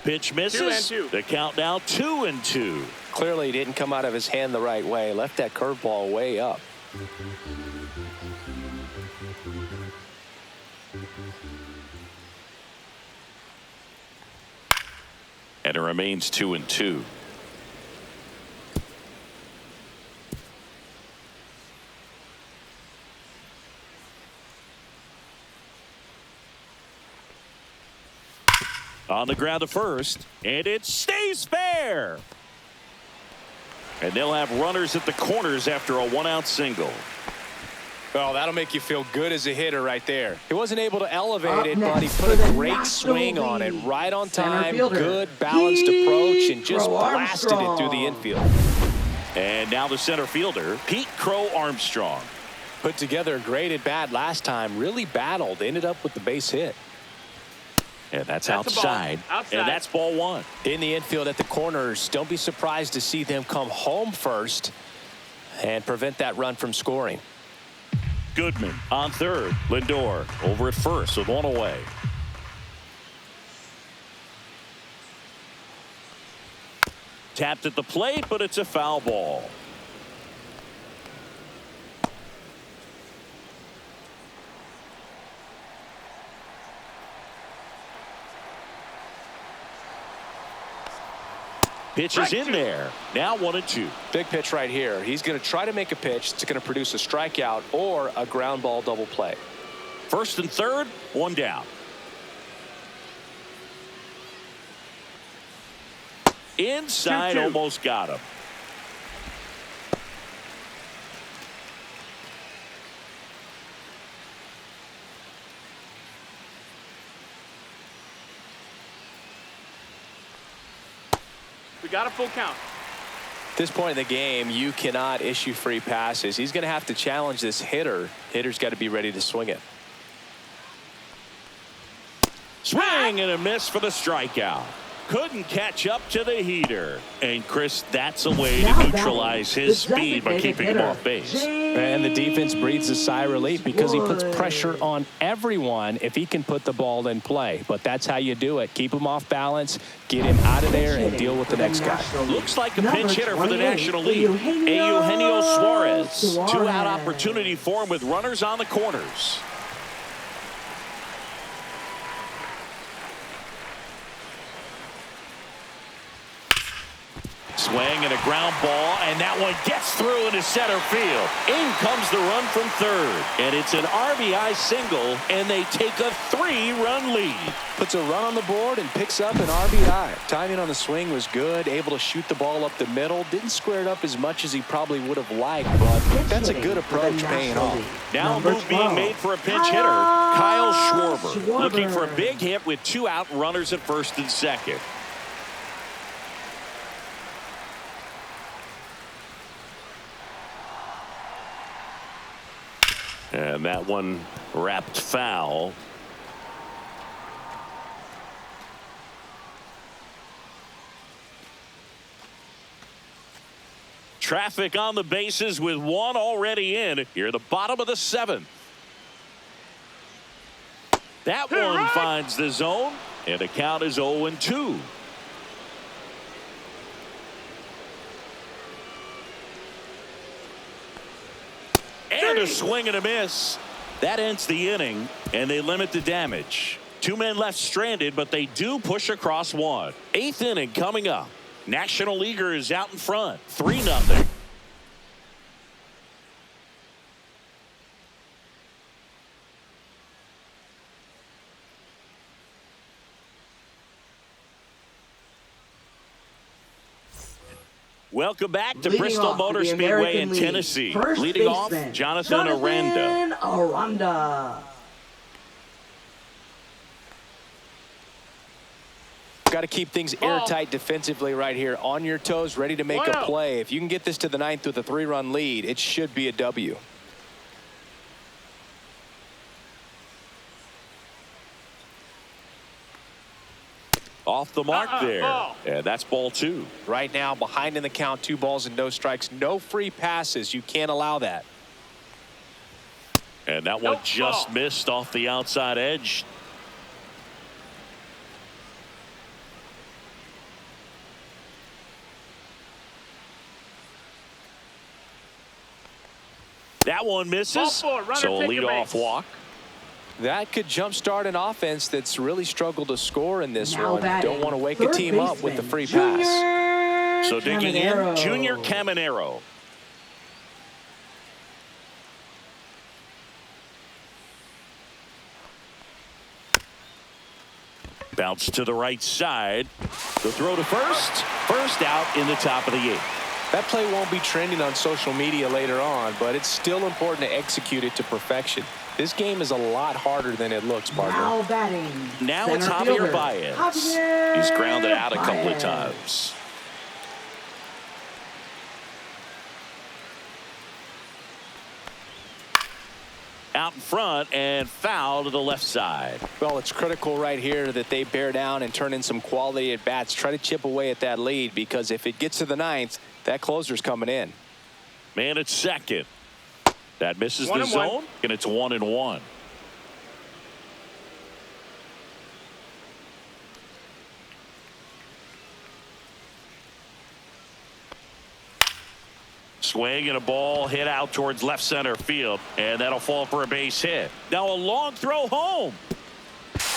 Pitch misses. 2-2. The count now 2-2. Clearly didn't come out of his hand the right way. Left that curveball way up. And it remains 2-2. On the ground to first, and it stays fair. And they'll have runners at the corners after a one-out single. Oh, that'll make you feel good as a hitter right there. He wasn't able to elevate Up it, but he next put for a the great National swing on it, League. right on Center time, fielder, good balanced approach, and just Crow blasted it through the Armstrong. infield. And now the center fielder, Pete Crow Armstrong. Put together a great at-bat last time, really battled, ended up with the base hit. And that's a ball. outside. Outside. And that's ball one. In the infield at the corners, don't be surprised to see them come home first and prevent that run from scoring. Goodman on third. Lindor over at first with one away. Tapped at the plate, but it's a foul ball. Pitch is in there. Now 1-2. Big pitch right here. He's going to try to make a pitch that's going to produce a strikeout or a ground ball double play. First and third, one down. Inside, 2-2. almost got him. We got a full count. At this point in the game, you cannot issue free passes. He's going to have to challenge this hitter. Hitter's got to be ready to swing it. Swing and a miss for the strikeout. Couldn't catch up to the heater. And Chris, that's a way Now to neutralize batting, his the speed by designated keeping him hitter, off base. And the defense breathes a sigh of relief because he puts Wood. pressure on everyone if he can put the ball in play. But that's how you do it. Keep him off balance, get him out of there, and deal with the next guy. Looks like a Number pinch hitter for the 28, National League. Eugenio Suarez. Two-out opportunity for him with runners on the corners. Swing and a ground ball, and that one gets through into center field. In comes the run from third, and it's an RBI single, and they take a 3-run lead. Puts a run on the board and picks up an RBI. Timing on the swing was good, able to shoot the ball up the middle. Didn't square it up as much as he probably would have liked, but that's a good approach paying off. Now a move being made for a pinch hitter, Kyle Schwarber. Looking for a big hit with 2 out, runners at first and second. And that one wrapped foul. Traffic on the bases with one already in. Here at the bottom of the 7th. That one finds the zone, and the count is 0-2. And a swing and a miss. That ends the inning, and they limit the damage. 2 men left stranded, but they do push across one. 8th inning coming up. National Leaguer is out in front, 3-0. Welcome back to Leading Bristol off for Motor the Speedway American in League, Tennessee. first Leading off, baseman, Jonathan Aranda. Aranda. Got to keep things airtight defensively right here. On your toes, ready to make a play. If you can get this to the 9th with a 3-run lead, it should be a W. Off the mark there. Ball. And that's ball 2. Right now, behind in the count, 2 balls and no strikes. No free passes. You can't allow that. And that one Nope, just ball. missed off the outside edge. That one misses. Ball 4, runner So a take a leadoff base. walk. That could jumpstart an offense that's really struggled to score in this Now one. batting, Don't want to wake a third team up with the baseman, free Junior pass. So digging in, Caminero. Junior Caminero. Bounce to the right side. The throw to first. First out in the top of the 8th. That play won't be trending on social media later on, but it's still important to execute it to perfection. This game is a lot harder than it looks, partner. Now batting. Now center it's Javier fielder, Baez. Javier He's grounded out a couple of Baez. times. Out in front and foul to the left side. Well, it's critical right here that they bear down and turn in some quality at bats. Try to chip away at that lead, because if it gets to the 9th, that closer's coming in. Man at second. That misses the 1-1. zone, and it's 1-1. Swing and a ball hit out towards left center field, and that'll fall for a base hit. Now a long throw home,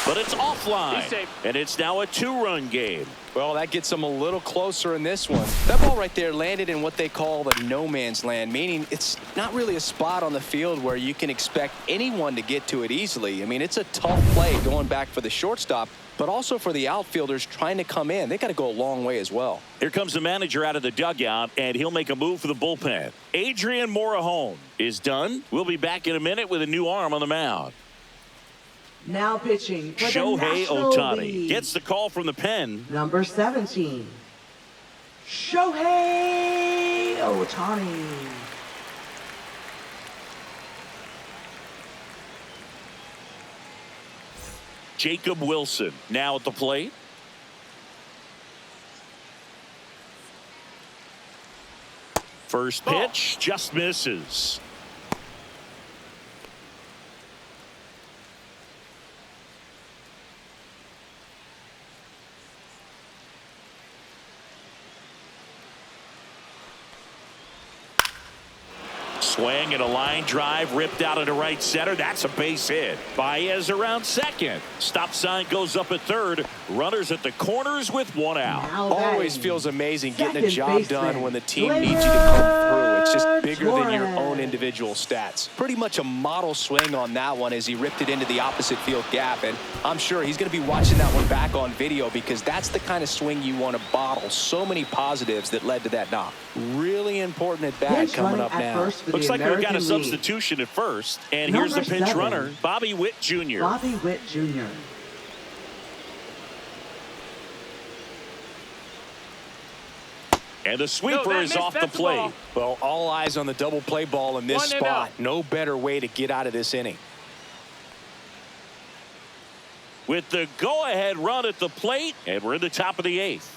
but it's offline, He's safe. and it's now a 2-run game. Well, that gets them a little closer in this one. That ball right there landed in what they call the no man's land, meaning it's not really a spot on the field where you can expect anyone to get to it easily. I mean, it's a tough play going back for the shortstop, but also for the outfielders trying to come in. They got to go a long way as well. Here comes the manager out of the dugout, and he'll make a move for the bullpen. Adrian Morejon is done. We'll be back in a minute with a new arm on the mound. Now pitching for the Shohei National Ohtani League. gets the call from the pen. Number 17, Shohei Ohtani. Jacob Wilson now at the plate. First pitch just misses. Swing and a line drive ripped out into right center. That's a base hit. Baez around second. Stop sign goes up at third. Runners at the corners with one out. Now Always batting, feels amazing getting a second job baseman, done when the team needs you to come through. It's just bigger than your own Torres. individual stats. Pretty much a model swing on that one as he ripped it into the opposite field gap. And I'm sure he's going to be watching that one back on video, because that's the kind of swing you want to bottle. So many positives that led to that knock. Really important at bat Pinch coming running up at now. first for the Looks like we've got a American League. substitution at first. And here's the Number pinch 7, runner, Bobby Witt Jr. Bobby Witt Jr. And the sweeper that is missed. off the That's the plate. ball. Well, all eyes on the double play ball in this 1-0. spot. No better way to get out of this inning. With the go-ahead run at the plate, and we're in the top of the 8th.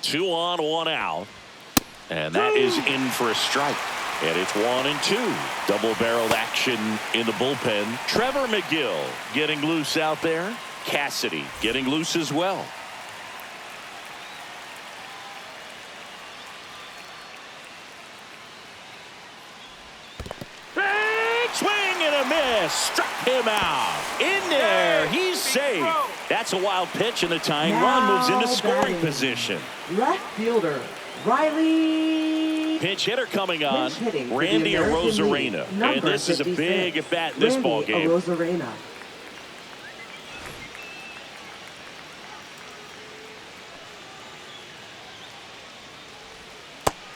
Two on, one out. And that is in for a strike. And it's 1-2. Double-barreled action in the bullpen. Trevor McGill getting loose out there. Cassidy getting loose as well. Swing and a miss. Struck him out. In there. He's safe. That's a wild pitch, and the tying run moves into scoring batting, position. Left fielder, Riley. Pinch hitter coming on, Pinch hitting for the Randy American Arozarena. League, And number this is a 56, big at bat in this Randy ball game. Arozarena.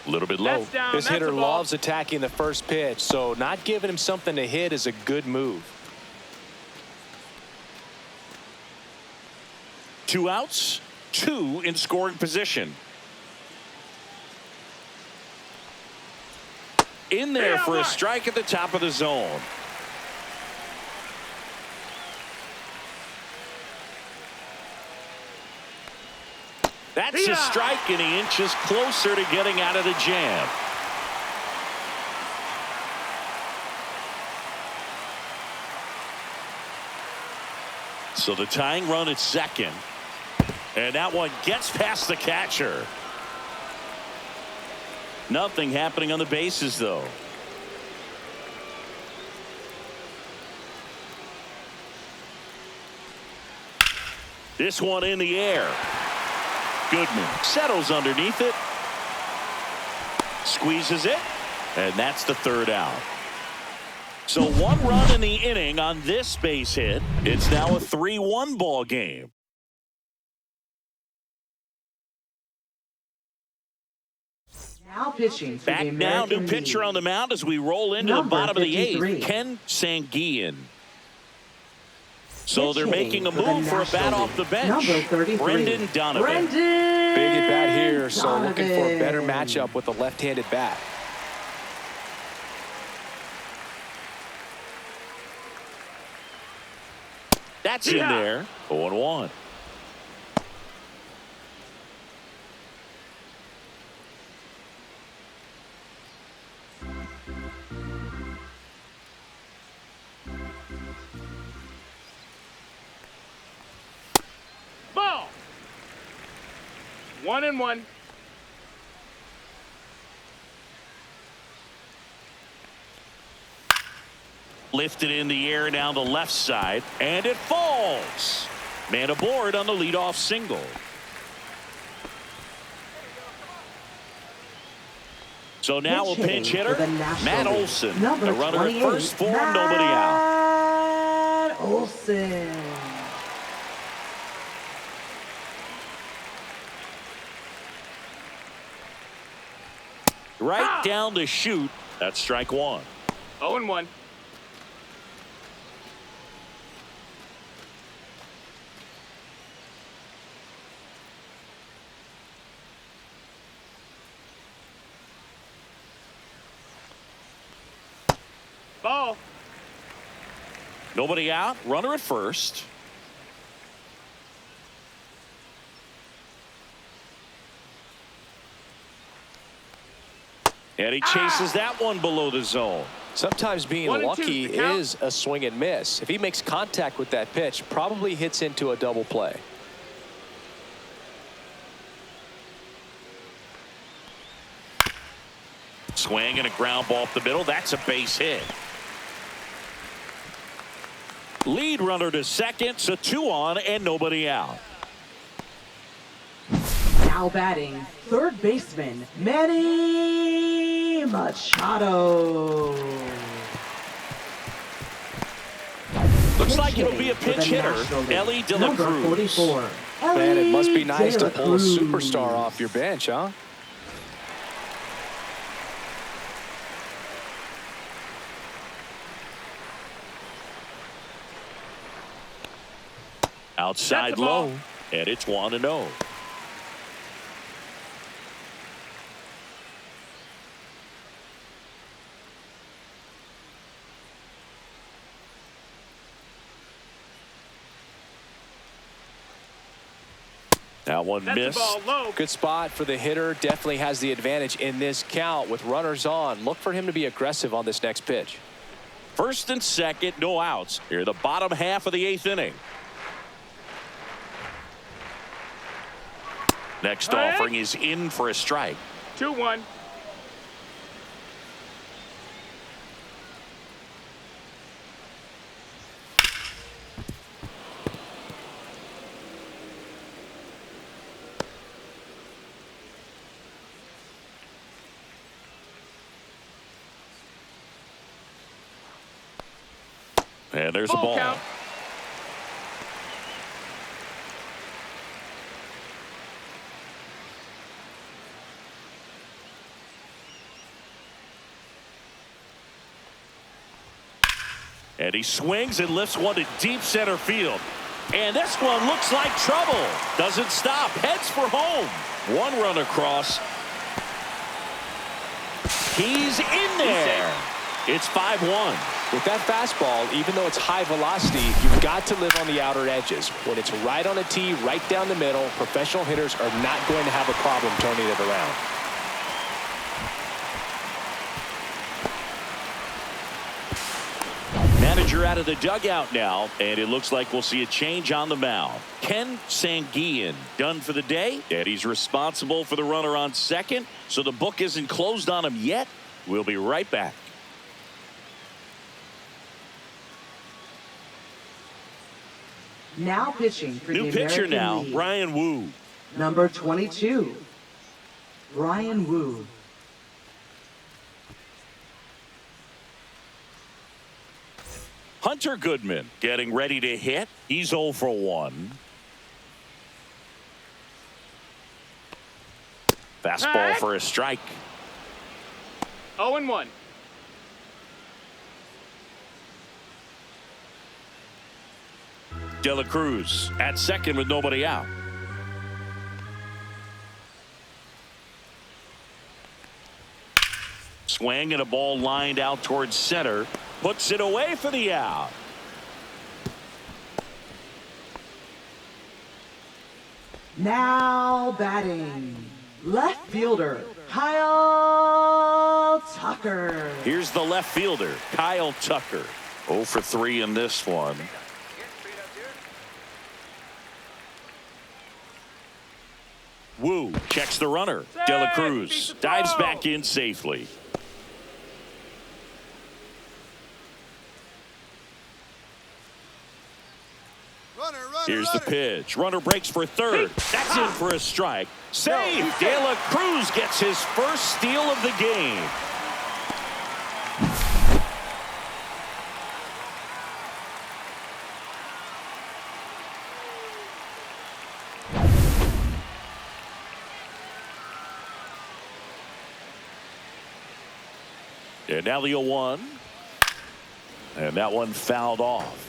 A little bit low. That's down. This That's hitter a ball. loves attacking the first pitch, so not giving him something to hit is a good move. 2 outs, 2 in scoring position. In there for a strike at the top of the zone. That's a strike, and he inches closer to getting out of the jam. So the tying run at second. And that one gets past the catcher. Nothing happening on the bases, though. This one in the air. Goodman settles underneath it. Squeezes it. And that's the third out. So 1 run in the inning on this base hit. It's now a 3-1 ball game. Now pitching for Back the now, American new pitcher League. on the mound as we roll into the Number bottom of the 53. 8th. Ken Sanguillen. So they're Pitching making a for the move for a bat National off the League. bench. Number 33. Brendan Donovan. Brendan Big at bat here, so looking for a better Donovan. matchup with a left-handed bat. That's in there. 0-1. Ball. 1-1. Lifted in the air down the left side, and it falls. Man aboard on the leadoff single. So now a pinch hitter, for the National Matt League. Olson. Number The runner at 28, first for him, nobody out. Matt Olson. Right down the chute. That's strike 1. 0-1. Ball. Nobody out. Runner at first. And he chases that one below the zone. Sometimes being 1-2 lucky the count. is a swing and miss. If he makes contact with that pitch, probably hits into a double play. Swing and a ground ball up the middle. That's a base hit. Lead runner to second, so 2 on and nobody out. Now batting, third baseman, Manny Machado. Looks like it'll be a pinch hitter, Ellie De La Number Cruz. 44. Man, it must be nice De to La pull a Cruz. superstar off your bench, huh? Outside That's a ball. low, and it's 1-0. That one That's missed. the ball low. Good spot for the hitter. Definitely has the advantage in this count with runners on. Look for him to be aggressive on this next pitch. First and second, no outs. Here, the bottom half of the 8th inning. Next All right. offering is in for a strike. 2-1. And there's a Full ball. count. And he swings and lifts one to deep center field. And this one looks like trouble. Doesn't stop. Heads for home. 1 run across. He's in there. It's 5-1. With that fastball, even though it's high velocity, you've got to live on the outer edges. When it's right on a tee, right down the middle, professional hitters are not going to have a problem turning it around. manager out of the dugout now, and it looks like we'll see a change on the mound. Ken Sanguian done for the day, and he's responsible for the runner on second, so the book isn't closed on him yet. We'll be right back. Now pitching for New the pitcher American now, League. Ryan Wu. Number 22, Brian Wu. Hunter Goodman getting ready to hit. He's 0 for 1. Fastball for a strike. 0-1. De La Cruz at second with nobody out. Swing and a ball lined out towards center. Puts it away for the out. Now batting, left fielder, Kyle Tucker. Here's the left fielder, Kyle Tucker. 0 for 3 in this one. Wu checks the runner. De La Cruz dives back in safely. Here's the pitch. Runner breaks for third. That's in for a strike. Save. De La Cruz gets his first steal of the game. And now the 0-1. And that one fouled off.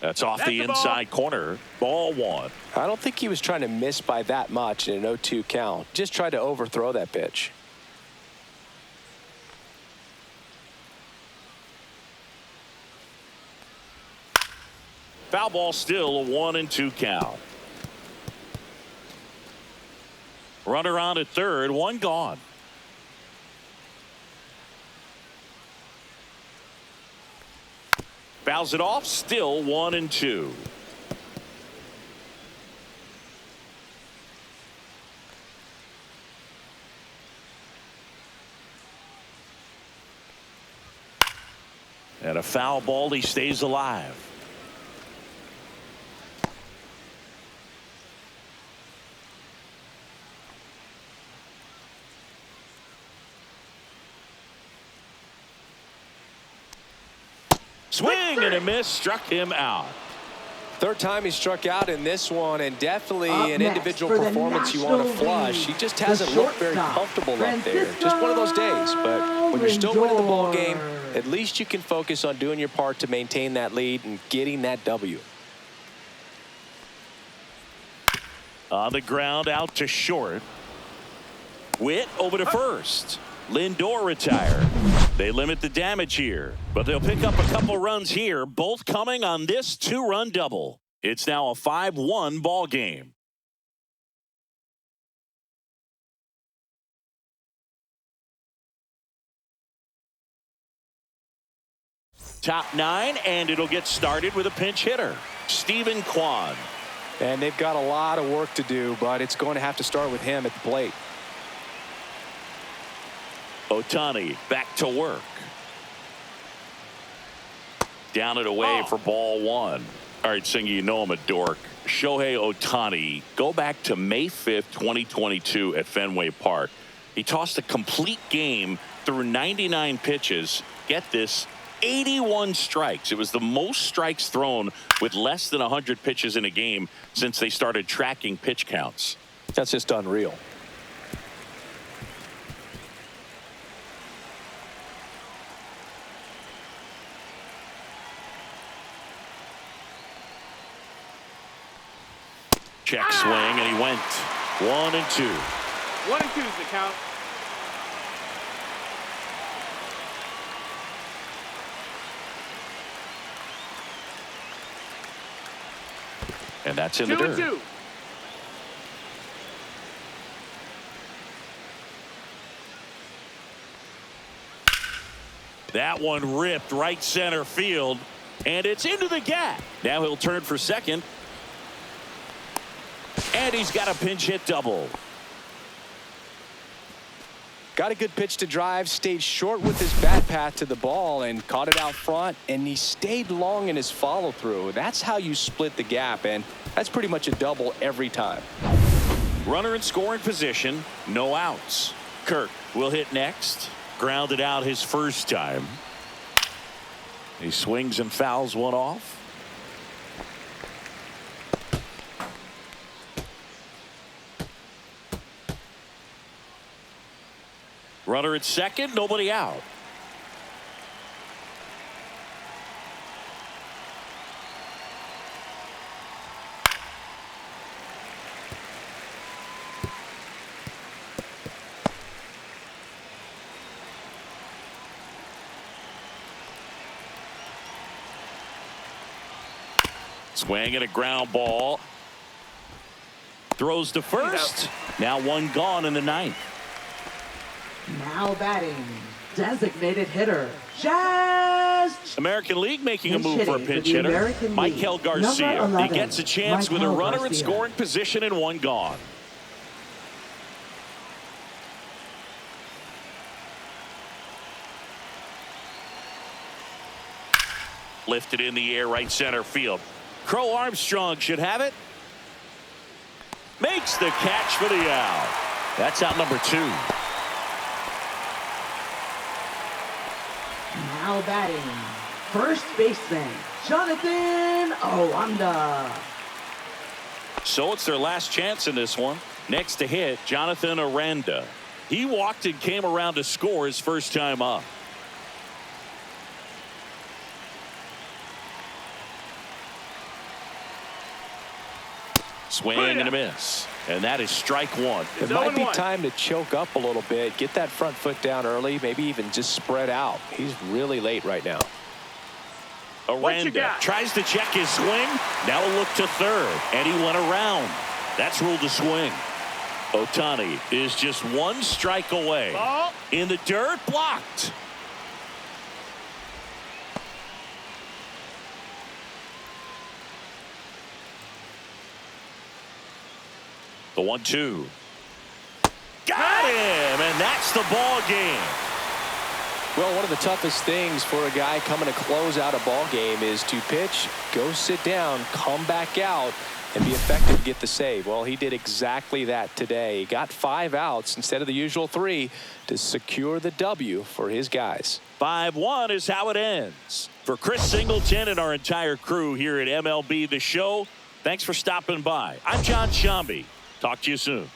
That's off the inside corner. Ball 1. I don't think he was trying to miss by that much in an 0-2 count. Just tried to overthrow that pitch. Foul ball, still a 1-2 count. Runner on at third, one gone. Fouls it off, still 1-2. And a foul ball, he stays alive. Swing and a miss, struck him out. Third time he struck out in this one, and definitely Up an next individual for the performance you want to National flush. League, He just the hasn't looked very shortstop, comfortable up there. Just one of those days. But when you're still winning the ball game, Lindor. at least you can focus on doing your part to maintain that lead and getting that W. On the ground, out to short. Witt over to first. Lindor retired. They limit the damage here, but they'll pick up a couple runs here, both coming on this 2-run double. It's now a 5-1 ball game. Top 9, and it'll get started with a pinch hitter, Stephen Kwan. And they've got a lot of work to do, but it's going to have to start with him at the plate. Ohtani back to work. Down and away for ball 1. All right, Singy, you know I'm a dork. Shohei Ohtani, go back to May 5th, 2022 at Fenway Park. He tossed a complete game through 99 pitches. Get this, 81 strikes. It was the most strikes thrown with less than 100 pitches in a game since they started tracking pitch counts. That's just unreal. Check swing, and he went 1-2. 1-2 is the count. And that's in the dirt. 2-2. That one ripped right center field, and it's into the gap. Now he'll turn for second. And he's got a pinch hit double. Got a good pitch to drive, stayed short with his bat path to the ball and caught it out front, and he stayed long in his follow through. That's how you split the gap, and that's pretty much a double every time. Runner in scoring position, no outs. Kirk will hit next. Grounded out his first time. He swings and fouls one off. Runner at second, nobody out. Swing and a ground ball. Throws to first. Now one gone in the ninth. Now batting, designated hitter, Jazz. American League making a Pinch move for a hitting pinch for the hitter. American League. Michael Garcia. Number 11, He gets a chance with a Michael runner in Garcia. scoring position and one gone. Lifted in the air, right center field. Crow Armstrong should have it. Makes the catch for the out. That's out number 2. Now batting, first baseman, Jonathan Aranda. So it's their last chance in this one. Next to hit, Jonathan Aranda. He walked and came around to score his first time up. Swing and a miss. And that is strike one. It might be time to choke up a little bit, get that front foot down early, maybe even just spread out. He's really late right now. Aranda tries to check his swing. Now a look to third, and he went around. That's ruled a swing. Ohtani is just one strike away. Ball. In the dirt, blocked. The 1-2. Got him, and that's the ball game. Well, one of the toughest things for a guy coming to close out a ball game is to pitch, go sit down, come back out, and be effective to get the save. Well, he did exactly that today. He got 5 outs instead of the usual 3 to secure the W for his guys. 5-1 is how it ends. For Chris Singleton and our entire crew here at MLB The Show, thanks for stopping by. I'm John Shambi. Talk to you soon.